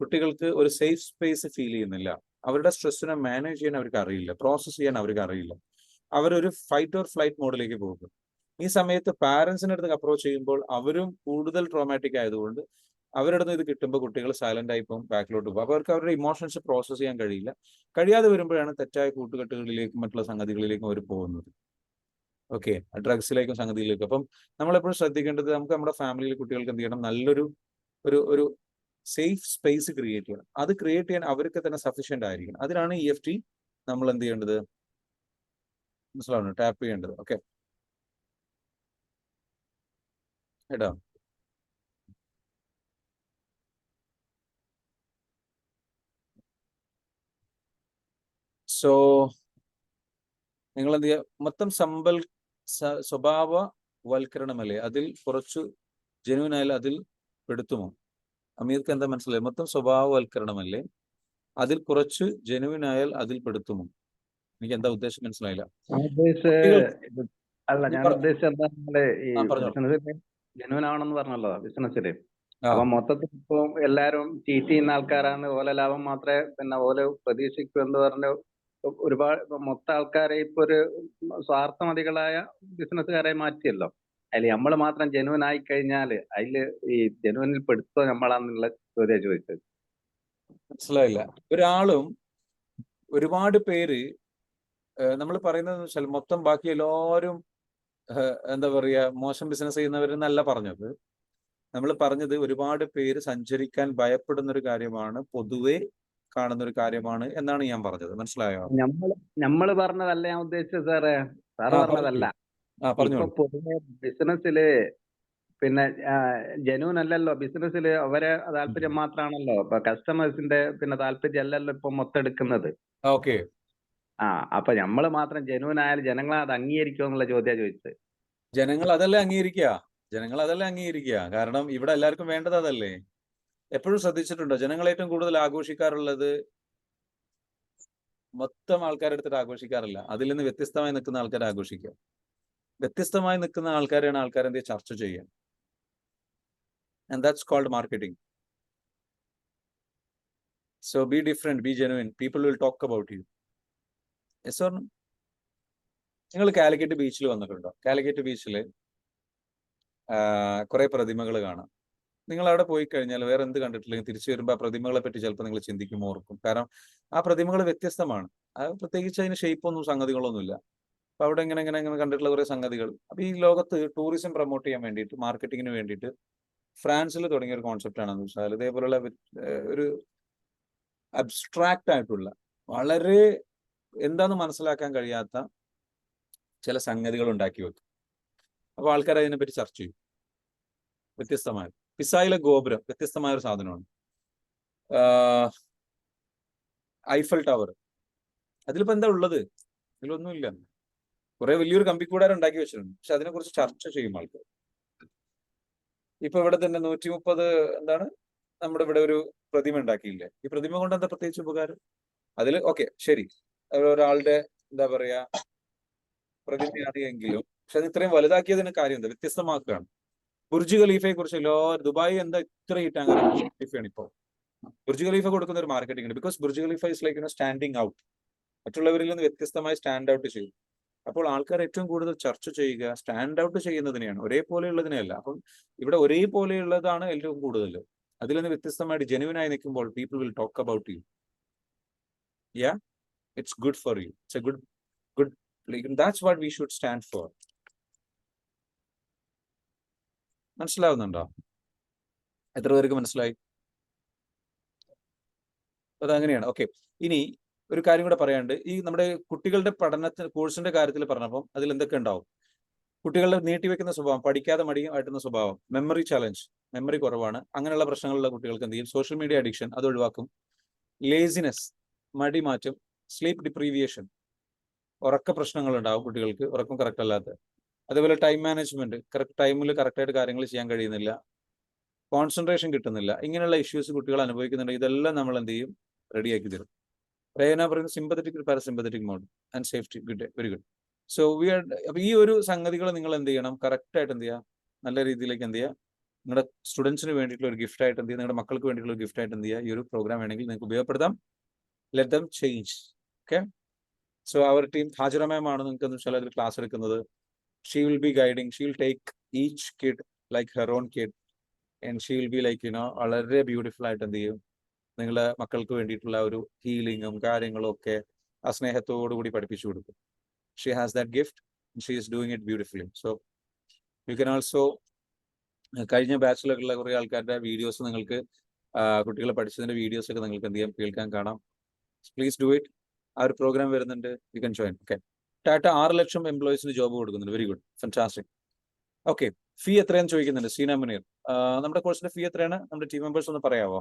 കുട്ടികൾക്ക് ഒരു സേഫ് സ്പേസ് ഫീൽ ചെയ്യുന്നില്ല. അവരുടെ സ്ട്രെസ്സിനെ മാനേജ് ചെയ്യാൻ അവർക്ക് അറിയില്ല, പ്രോസസ്സ് ചെയ്യാൻ അവർക്ക് അറിയില്ല. അവരൊരു ഫൈറ്റ് ഓർ ഫ്ലൈറ്റ് മോഡിലേക്ക് പോകും. ഈ സമയത്ത് പാരൻസിൻ്റെ അടുത്ത് അപ്രോച്ച് ചെയ്യുമ്പോൾ അവരും കൂടുതൽ ട്രോമാറ്റിക് ആയതുകൊണ്ട് അവരുടെ അടുത്ത് ഇത് കിട്ടുമ്പോൾ കുട്ടികൾ സൈലന്റ് ആയി പോകും, ബാക്കിലോട്ട് പോകും. അപ്പോൾ അവർക്ക് അവരുടെ ഇമോഷൻസ് പ്രോസസ്സ് ചെയ്യാൻ കഴിയില്ല. കഴിയാതെ വരുമ്പോഴാണ് തെറ്റായ കൂട്ടുകെട്ടുകളിലേക്കും മറ്റുള്ള സംഗതികളിലേക്കും അവർ പോകുന്നത്. ഓക്കെ, ഡ്രഗ്സിലേക്കും സംഗതിയിലേക്കും. അപ്പം നമ്മളെപ്പോഴും ശ്രദ്ധിക്കേണ്ടത്, നമുക്ക് നമ്മുടെ ഫാമിലിയിൽ കുട്ടികൾക്ക് എന്ത് ചെയ്യണം, നല്ലൊരു ഒരു സേഫ് സ്പേസ് ക്രിയേറ്റ് ചെയ്യണം. അത് ക്രിയേറ്റ് ചെയ്യാൻ അവർക്ക് തന്നെ സഫീഷ്യന്റ് ആയിരിക്കണം. അതിനാണ് EFT നമ്മൾ എന്ത് ചെയ്യേണ്ടത്, മനസ്സിലാവുന്നു, ടാപ്പ് ചെയ്യേണ്ടത്. ഓക്കെ കേട്ടോ. സോ നിങ്ങൾ എന്ത് ചെയ്യുക, മൊത്തം സ്വഭാവവൽക്കരണമല്ലേ, അതിൽ കുറച്ച് ജെന്യൂൻ ആയാലും അതിൽ പെടുത്തുമോ? അമീർക്ക് എന്താ മനസ്സിലായി? മൊത്തം സ്വഭാവവൽക്കരണമല്ലേ, അതിൽ കുറച്ച് ജെന്യൂൻ ആയാൽ അതിൽ പെടുത്തുമോ? എനിക്ക് എന്താ ഉദ്ദേശം മനസ്സിലായില്ല. അല്ല, ഞാൻ ഉദ്ദേശിച്ചത് എന്താ, നമ്മള് ഈ പറഞ്ഞോളൂ. ബിസിനസ്സിൽ ജെന്യൂൻ ആവണമെന്ന് പറഞ്ഞല്ലോ ബിസിനസ്സില്. ആ. അപ്പൊ മൊത്തത്തിൽ ഇപ്പൊ എല്ലാരും ചീറ്റ് ചെയ്യുന്ന ആൾക്കാരാണ്, ഓല ലാഭം മാത്രമേ പിന്നെ ഓല പ്രതീക്ഷിക്കൂ എന്ന് പറഞ്ഞ ഒരുപാട് മൊത്തം ആൾക്കാരെ ഇപ്പൊ ഒരു സ്വാർത്ഥമതികളായ ബിസിനസ്സുകാരെ മാറ്റിയല്ലോ. അതിൽ നമ്മൾ മാത്രം ജെന്യൂൻ ആയി കഴിഞ്ഞാല് അതില് ഈ ജെന്യൂനിൽ പെടുത്തോ നമ്മളാന്നുള്ള ചോദ്യം ചോദിച്ചത്. മനസ്സിലായില്ല. ഒരാളും ഒരുപാട് പേര് നമ്മൾ പറയുന്നത് വെച്ചാൽ മൊത്തം ബാക്കി എല്ലാവരും എന്താ പറയാ മോശം ബിസിനസ് ചെയ്യുന്നവരെന്നല്ല പറഞ്ഞത്. നമ്മൾ പറഞ്ഞത് ഒരുപാട് പേര് സഞ്ചരിക്കാൻ ഭയപ്പെടുന്ന ഒരു കാര്യമാണ്, പൊതുവെ കാണുന്ന ഒരു കാര്യമാണ് എന്നാണ് ഞാൻ പറഞ്ഞത്. മനസ്സിലായോ? നമ്മള് പറഞ്ഞതല്ല ഞാൻ ഉദ്ദേശിച്ചത് സാറേ, സാറ് പറഞ്ഞതല്ല. ഇപ്പൊ പൊതുവെ ബിസിനസ്സില് പിന്നെ ജെന്യൂൻ അല്ലല്ലോ ബിസിനസ്സില്, അവരെ താല്പര്യം മാത്രമാണല്ലോ. ഇപ്പൊ കസ്റ്റമേഴ്സിന്റെ പിന്നെ താല്പര്യം അല്ലല്ലോ ഇപ്പൊ മൊത്തം എടുക്കുന്നത്. ഓക്കെ, അപ്പൊ നമ്മള് മാത്രം ജെന്യൂൻ ആയാലും ജനങ്ങളെ അത് അംഗീകരിക്കുമോ എന്നുള്ള ചോദ്യം ചോദിച്ചത്. ജനങ്ങൾ അതല്ലേ അംഗീകരിക്കുക. കാരണം ഇവിടെ എല്ലാവർക്കും വേണ്ടത് അതല്ലേ. എപ്പോഴും ശ്രദ്ധിച്ചിട്ടുണ്ടോ, ജനങ്ങൾ ഏറ്റവും കൂടുതൽ ആഘോഷിക്കാറുള്ളത് മൊത്തം ആൾക്കാരെടുത്തിട്ട് ആഘോഷിക്കാറില്ല, അതിൽ നിന്ന് വ്യത്യസ്തമായി നിൽക്കുന്ന ആൾക്കാരെ ആഘോഷിക്കുക. വ്യത്യസ്തമായി നിൽക്കുന്ന ആൾക്കാരെയാണ് ആൾക്കാരെന്ത് ചർച്ച ചെയ്യുക. And that's called marketing. So be different, be genuine. People will talk about you. Yes or no? നിങ്ങൾ കാലിക്കറ്റ് ബീച്ചിൽ വന്നിട്ടുണ്ടോ? കാലിക്കറ്റ് ബീച്ചിൽ കുറെ പ്രതിമകൾ കാണാം. നിങ്ങൾ അവിടെ പോയി കഴിഞ്ഞാൽ വേറെ എന്ത് കണ്ടിട്ടില്ലെങ്കിൽ തിരിച്ചു വരുമ്പോൾ ആ പ്രതിമകളെ പറ്റി ചിലപ്പോൾ നിങ്ങൾ ചിന്തിക്കും, ഓർക്കും. കാരണം ആ പ്രതിമകൾ വ്യത്യസ്തമാണ്. അത് പ്രത്യേകിച്ച് അതിന് ഷേപ്പൊന്നും സംഗതികളൊന്നുമില്ല. അപ്പൊ അവിടെ ഇങ്ങനെ കണ്ടിട്ടുള്ള കുറെ സംഗതികൾ. അപ്പൊ ഈ ലോകത്ത് ടൂറിസം പ്രൊമോട്ട് ചെയ്യാൻ വേണ്ടിയിട്ട്, മാർക്കറ്റിങ്ങിന് വേണ്ടിയിട്ട് ഫ്രാൻസിൽ തുടങ്ങിയ ഒരു കോൺസെപ്റ്റ് ആണെന്ന് വെച്ചാൽ ഇതേപോലുള്ള ഒരു അബ്സ്ട്രാക്റ്റ് ആയിട്ടുള്ള, വളരെ എന്താന്ന് മനസ്സിലാക്കാൻ കഴിയാത്ത ചില സംഗതികൾ ഉണ്ടാക്കി വെക്കും. അപ്പൊ ആൾക്കാർ അതിനെപ്പറ്റി ചർച്ച ചെയ്യും. വ്യത്യസ്തമായ പിസായിലെ ഗോപുരം വ്യത്യസ്തമായ ഒരു സാധനമാണ്. ഐഫൽ ടവർ, അതിലിപ്പോ എന്താ ഉള്ളത്? ഇതിലൊന്നുമില്ല. കുറെ വലിയൊരു കമ്പിക്കൂടാരം ഉണ്ടാക്കി വെച്ചിട്ടുണ്ട്, പക്ഷെ അതിനെക്കുറിച്ച് ചർച്ച ചെയ്യും ആൾക്കാർ. ഇപ്പൊ ഇവിടെ തന്നെ 130 എന്താണ് നമ്മുടെ ഇവിടെ ഒരു പ്രതിമ ഉണ്ടാക്കിയില്ലേ? ഈ പ്രതിമ കൊണ്ട് എന്താ പ്രത്യേകിച്ച് ഉപകാരം? അതിൽ ഓക്കെ ശരി, ഒരാളുടെ എന്താ പറയാ പ്രതിമയാണ് എങ്കിലും, പക്ഷെ അത് ഇത്രയും വലുതാക്കിയതിന് കാര്യം എന്താ? വ്യത്യസ്തമാക്കുകയാണ്. ബുർജ് ഖലീഫയെ കുറിച്ച് ദുബായ് എന്താ ഇത്ര ഹിറ്റാണ്? ഖലീഫയാണ് ഇപ്പോൾ. ബുർജ് ഖലീഫ കൊടുക്കുന്ന ഒരു മാർക്കറ്റിംഗ് ഉണ്ട്. Because Burj Khalifa is like standing out, മറ്റുള്ളവരിൽ നിന്ന് വ്യത്യസ്തമായി സ്റ്റാൻഡ് ഔട്ട് ചെയ്യും. അപ്പോൾ ആൾക്കാർ ഏറ്റവും കൂടുതൽ ചർച്ച ചെയ്യുക, സ്റ്റാൻഡ് ഔട്ട് ചെയ്യുന്നതിനെയാണ്, ഒരേപോലെയുള്ളതിനെയല്ല. അപ്പം ഇവിടെ ഒരേപോലെയുള്ളതാണ് ഏറ്റവും കൂടുതൽ. അതിൽ നിന്ന് വ്യത്യസ്തമായിട്ട് ജെനുവിനായി നിൽക്കുമ്പോൾ people will talk about you. Yeah, it's good for you. It's A good that's what we should stand for. മനസ്സിലാവുന്നുണ്ടോ? എത്ര പേർക്ക് മനസ്സിലായി? അതങ്ങനെയാണ്. ഓക്കെ, ഇനി ഒരു കാര്യം കൂടെ പറയാണ്ട്, ഈ നമ്മുടെ കുട്ടികളുടെ പഠനത്തിന് കോഴ്സിന്റെ കാര്യത്തിൽ പറഞ്ഞപ്പം അതിൽ എന്തൊക്കെ ഉണ്ടാവും? കുട്ടികളുടെ നീട്ടിവെക്കുന്ന സ്വഭാവം, പഠിക്കാതെ മടിയായിട്ടുന്ന സ്വഭാവം, മെമ്മറി ചാലഞ്ച്, മെമ്മറി കുറവാണ്, അങ്ങനെയുള്ള പ്രശ്നങ്ങളുള്ള കുട്ടികൾക്ക് എന്ത് ചെയ്യും? സോഷ്യൽ മീഡിയ അഡിക്ഷൻ അത് ഒഴിവാക്കും. ലേസിനെസ്, മടി മാറ്റും. സ്ലീപ്പ് ഡിപ്രീവിയേഷൻ, ഉറക്ക പ്രശ്നങ്ങൾ ഉണ്ടാവും കുട്ടികൾക്ക്, ഉറക്കം കറക്റ്റ് അല്ലാത്ത. അതേപോലെ ടൈം മാനേജ്മെന്റ്, കറക്റ്റ് ടൈമിൽ കറക്റ്റായിട്ട് കാര്യങ്ങൾ ചെയ്യാൻ കഴിയുന്നില്ല, കോൺസെൻട്രേഷൻ കിട്ടുന്നില്ല, ഇങ്ങനെയുള്ള ഇഷ്യൂസ് കുട്ടികൾ അനുഭവിക്കുന്നുണ്ട്. ഇതെല്ലാം നമ്മൾ എന്ത് ചെയ്യും? റെഡിയാക്കി തരും. റേന പറയുന്നത് sympathetic parasympathetic mode and safety. Good, very good. So we are, അപ്പൊ ഈ ഒരു സംഗതികൾ നിങ്ങൾ എന്ത് ചെയ്യണം? കറക്റ്റ് ആയിട്ട് എന്ത് ചെയ്യുക? നല്ല രീതിയിലേക്ക് എന്ത് ചെയ്യുക? നിങ്ങളുടെ സ്റ്റുഡൻസിന് വേണ്ടിയിട്ടുള്ള ഒരു ഗിഫ്റ്റ് ആയിട്ട് എന്ത് ചെയ്യുക? നിങ്ങളുടെ മക്കൾക്ക് വേണ്ടിയിട്ടുള്ള ഒരു ഗിഫ്റ്റ് ആയിട്ട് എന്ത് ചെയ്യുക? ഈ ഒരു പ്രോഗ്രാം വേണമെങ്കിൽ നിങ്ങൾക്ക് ഉപയോഗപ്പെടുത്താം. Let them change. Okay, so our team Hajira ma'am ആണ് നിങ്ങൾക്ക് എന്ന് വെച്ചാൽ അതിൽ ക്ലാസ് എടുക്കുന്നത്. She will be guiding, she will take each kid like her own kid and she will be like വളരെ ബ്യൂട്ടിഫുൾ ആയിട്ട് എന്ത് ചെയ്യും? നിങ്ങളുടെ മക്കൾക്ക് വേണ്ടിയിട്ടുള്ള ഒരു ഹീലിങ്ങും കാര്യങ്ങളും ഒക്കെ ആ സ്നേഹത്തോടു കൂടി പഠിപ്പിച്ചു കൊടുക്കും. She has that gift, she is doing it beautifully. So you can also, കഴിഞ്ഞ ബാച്ചിലുള്ള കുറേ ആൾക്കാരുടെ വീഡിയോസ് നിങ്ങൾക്ക്, കുട്ടികളെ പഠിച്ചതിന്റെ വീഡിയോസ് ഒക്കെ നിങ്ങൾക്ക് എന്ത് ചെയ്യാം? കേൾക്കാൻ, കാണാം. Please do it. ആ ഒരു പ്രോഗ്രാം വരുന്നുണ്ട്, you can join. Okay, Tata 6 ലക്ഷം എംപ്ലോയീസിന് ജോബ് കൊടുക്കുന്നുണ്ട്. Very good, fantastic. Okay, fee എത്രയാണെന്ന് ചോദിക്കുന്നുണ്ട് സീന മുനീർ. നമ്മുടെ കോഴ്സിന്റെ ഫീ എത്രയാണ്? നമ്മുടെ ടീം മെമ്പേഴ്സ് ഒന്ന് പറയാവോ?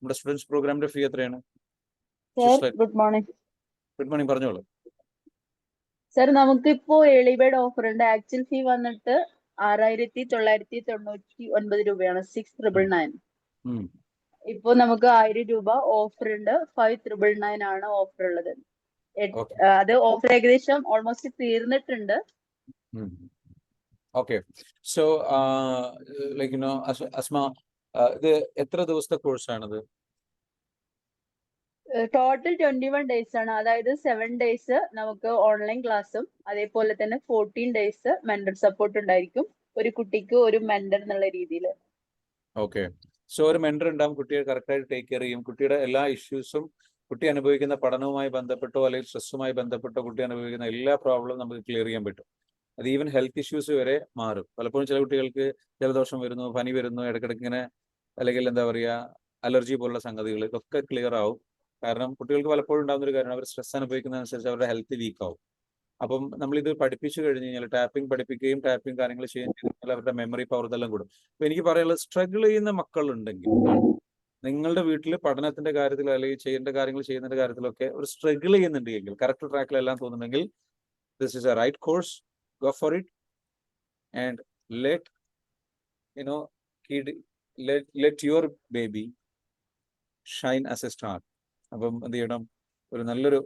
നമ്മുടെ സ്റ്റുഡൻസ് പ്രോഗ്രാമിന്റെ ഫീ എത്രയാണ്? Good morning. ഗുഡ് മോർണിംഗ്, പറഞ്ഞോളൂ. സർ, നമുക്കിപ്പോ ഏർലി ബേർഡ് ഓഫർ ഉണ്ട്. ആക്ച്വൽ ഫീ വന്നിട്ട് 6,999 രൂപയാണ്, 6,999. ഇപ്പൊ നമുക്ക് 1000 രൂപ ഓഫർ ഉണ്ട്. 5,999 ആണ് ഓഫർ ഉള്ളത്. അത് ഓഫർ ഏകദേശം ഓൾമോസ്റ്റ് തീർന്നിട്ടുണ്ട്. ഓക്കെ, സോ ലൈക്ക് അസ്മ, ഇത് എത്ര ദിവസത്തെ കോഴ്സാണിത്? ടോട്ടൽ 21 ഡേയ്സ് ആണ്. അതായത് 7 ഡേയ്സ് നമുക്ക് ഓൺലൈൻ ക്ലാസ്സും അതേപോലെ തന്നെ 14 ഡേയ്സ് മെന്റർ സപ്പോർട്ട് ഉണ്ടായിരിക്കും. ഒരു കുട്ടിക്ക് ഒരു മെന്റർ എന്നുള്ള രീതിയിൽ. ഓക്കെ, സോ ഒരു മെന്റർ ഉണ്ടാവും, കുട്ടിയെ കറക്റ്റായിട്ട് ടേക്ക് കെയർ ചെയ്യും. കുട്ടിയുടെ എല്ലാ ഇഷ്യൂസും, കുട്ടി അനുഭവിക്കുന്ന പഠനവുമായി ബന്ധപ്പെട്ടോ അല്ലെങ്കിൽ സ്ട്രെസ്സുമായി ബന്ധപ്പെട്ടോ കുട്ടി അനുഭവിക്കുന്ന എല്ലാ പ്രോബ്ലവും നമുക്ക് ക്ലിയർ ചെയ്യാൻ പറ്റും. അത് ഈവൻ ഹെൽത്ത് ഇഷ്യൂസ് വരെ മാറും. പലപ്പോഴും ചില കുട്ടികൾക്ക് ജലദോഷം വരുന്നു, പനി വരുന്നു, ഇടയ്ക്കിടയ്ക്ക് ഇങ്ങനെ, അല്ലെങ്കിൽ എന്താ പറയുക, അലർജി പോലുള്ള സംഗതികൾ, ഇതൊക്കെ ക്ലിയർ ആവും. കാരണം കുട്ടികൾക്ക് പലപ്പോഴും ഉണ്ടാകുന്ന ഒരു കാര്യം, അവർ സ്ട്രെസ് അനുഭവിക്കുന്നതനുസരിച്ച് അവരുടെ ഹെൽത്ത് വീക്ക് ആവും. അപ്പം നമ്മളിത് പഠിപ്പിച്ചു കഴിഞ്ഞ് കഴിഞ്ഞാൽ, ടാപ്പിംഗ് പഠിപ്പിക്കുകയും ടാപ്പിംഗ് കാര്യങ്ങൾ ചെയ്യുകയും ചെയ്ത് കഴിഞ്ഞാൽ അവരുടെ മെമ്മറി പവർ ഇതെല്ലാം കൂടും. അപ്പൊ എനിക്ക് പറയാനുള്ളത്, സ്ട്രഗിൾ ചെയ്യുന്ന മക്കളുണ്ടെങ്കിൽ, നിങ്ങളുടെ വീട്ടിൽ പഠനത്തിന്റെ കാര്യത്തിൽ അല്ലെങ്കിൽ ചെയ്യേണ്ട കാര്യങ്ങൾ ചെയ്യുന്നതിന്റെ കാര്യത്തിലൊക്കെ ഒരു സ്ട്രഗിൾ ചെയ്യുന്നുണ്ടെങ്കിൽ, കറക്റ്റ് ട്രാക്കിലെല്ലാം തോന്നുന്നെങ്കിൽ, this is a right course. Go for it and let your baby shine as a star. അപ്പം എന്ത് ചെയ്യണം? ഒരു നല്ലൊരു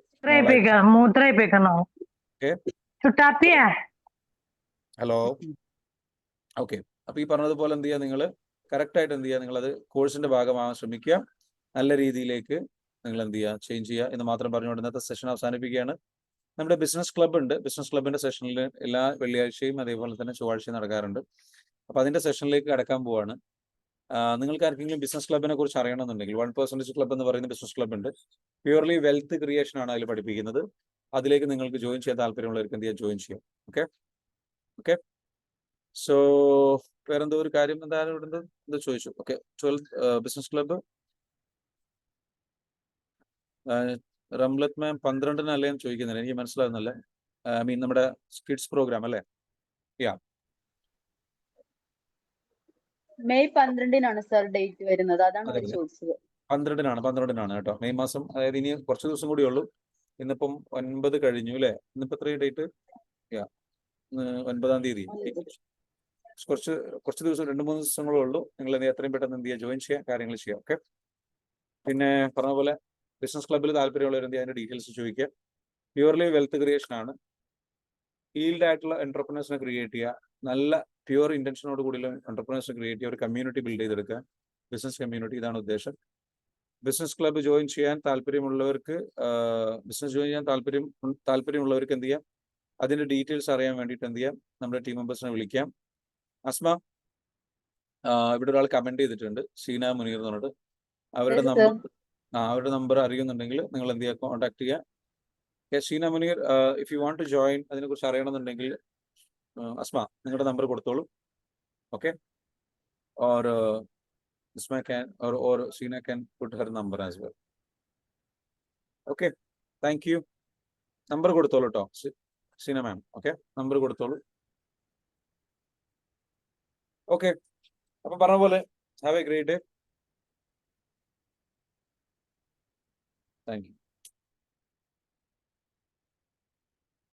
ഹലോ. ഓക്കെ, അപ്പൊ ഈ പറഞ്ഞതുപോലെ എന്ത് ചെയ്യുക? നിങ്ങൾ കറക്റ്റ് ആയിട്ട് എന്ത് ചെയ്യുക? നിങ്ങൾ അത് കോഴ്സിന്റെ ഭാഗമാകാൻ ശ്രമിക്കുക. നല്ല രീതിയിലേക്ക് നിങ്ങൾ എന്ത് ചെയ്യുക? ചേഞ്ച് ചെയ്യുക എന്ന് മാത്രം പറഞ്ഞുകൊണ്ട് ഇന്നത്തെ സെഷൻ അവസാനിപ്പിക്കുകയാണ്. നമ്മുടെ ബിസിനസ് ക്ലബ് ഉണ്ട്. ബിസിനസ് ക്ലബിന്റെ സെഷനിൽ എല്ലാ വെള്ളിയാഴ്ചയും അതേപോലെ തന്നെ ചൊവ്വാഴ്ചയും നടക്കാറുണ്ട്. അപ്പൊ അതിന്റെ സെഷനിലേക്ക് കടക്കാൻ പോവാണ്. നിങ്ങൾക്ക് ആർക്കെങ്കിലും ബിസിനസ് ക്ലബിനെ കുറിച്ച് അറിയണമെന്നുണ്ടെങ്കിൽ, 1% ക്ലബ് എന്ന് പറയുന്ന ബിസിനസ് ക്ലബ് ഉണ്ട്. പ്യൂർലി വെൽത്ത് ക്രിയേഷൻ ആണ് അതിൽ പഠിപ്പിക്കുന്നത്. അതിലേക്ക് നിങ്ങൾക്ക് ജോയിൻ ചെയ്യാൻ താല്പര്യമുള്ളവർക്ക് എന്ത് ചെയ്യാം? ജോയിൻ ചെയ്യാം. ഓക്കെ ഓക്കെ, സോ വേറെന്തോ ഒരു കാര്യം എന്തായാലും ഇവിടെ എന്താ ചോദിച്ചു? Okay, 12th business club Ramlath ma'am 12-നല്ലേ എന്ന് ചോദിക്കുന്നില്ല, എനിക്ക് മനസ്സിലാകുന്നല്ല. ഐ മീൻ നമ്മുടെ കിഡ്സ് പ്രോഗ്രാം അല്ലേ? യാ, മെയ് 12-നാണ് സർ ഡേറ്റ് വരുന്നത്. അതാണ് ചോദിച്ചത്. 12-നാണ് കേട്ടോ, മെയ് മാസം. അതായത് ഇനി കുറച്ച് ദിവസം കൂടി ഉള്ളൂ. ഇന്നിപ്പം 9 കഴിഞ്ഞു അല്ലേ? ഇന്നിപ്പോ എത്ര ഡേറ്റ്? യാ, 9-ാം തീയതി. കുറച്ച് ദിവസം, 2-3 ദിവസങ്ങളേ ഉള്ളൂ. നിങ്ങൾ എത്രയും പെട്ടെന്ന് എന്ത് ചെയ്യുക? ജോയിൻ ചെയ്യുക, കാര്യങ്ങൾ ചെയ്യുക. ഓക്കെ, പിന്നെ പറഞ്ഞ പോലെ ബിസിനസ് ക്ലബ്ബിൽ താല്പര്യമുള്ളവർ എന്ത് ചെയ്യുക? അതിന്റെ ഡീറ്റെയിൽസ് ചോദിക്കുക. പ്യൂർലി വെൽത്ത് ക്രിയേഷൻ ആണ്. ഹീൽഡ് ആയിട്ടുള്ള എന്റർപ്രണേഴ്സിനെ ക്രിയേറ്റ് ചെയ്യുക, നല്ല പ്യൂർ ഇന്റൻഷനോട് കൂടിയുള്ള എന്റർപ്രണേഴ്സിനെ ക്രിയേറ്റ് ചെയ്യുക, ഒരു കമ്മ്യൂണിറ്റി ബിൽഡ് ചെയ്തെടുക്കുക, ബിസിനസ് കമ്മ്യൂണിറ്റി. ഇതാണ് ഉദ്ദേശം. ബിസിനസ് ക്ലബ്ബ് ജോയിൻ ചെയ്യാൻ താല്പര്യമുള്ളവർക്ക്, ബിസിനസ് ജോയിൻ ചെയ്യാൻ താല്പര്യമുള്ളവർക്ക് എന്ത് ചെയ്യാം? അതിന്റെ ഡീറ്റെയിൽസ് അറിയാൻ വേണ്ടിയിട്ട് എന്ത് ചെയ്യാം, നമ്മുടെ ടീം മെമ്പേഴ്സിനെ വിളിക്കാം. അസ്മ, ഇവിടെ ഒരാൾ കമന്റ് ചെയ്തിട്ടുണ്ട്, ഷീന മുനീർ എന്ന് പറഞ്ഞിട്ട്. അവരുടെ Yes, sir. അവരുടെ നമ്പർ അറിയുന്നുണ്ടെങ്കിൽ നിങ്ങൾ എന്ത് ചെയ്യുക, കോൺടാക്ട് ചെയ്യുക. Sheena Muneer, if you want to join, അതിനെക്കുറിച്ച് അറിയണമെന്നുണ്ടെങ്കിൽ അസ്മ നിങ്ങളുടെ നമ്പർ കൊടുത്തോളൂ. Okay, or Isma can or Sheena can put her number as well. Okay, thank you. Number കൊടുത്തോളൂ കേട്ടോ ഷീന മാം. ഓക്കെ, നമ്പർ കൊടുത്തോളൂ. ഓക്കെ, അപ്പൊ പറഞ്ഞ പോലെ have A great day. Thank you.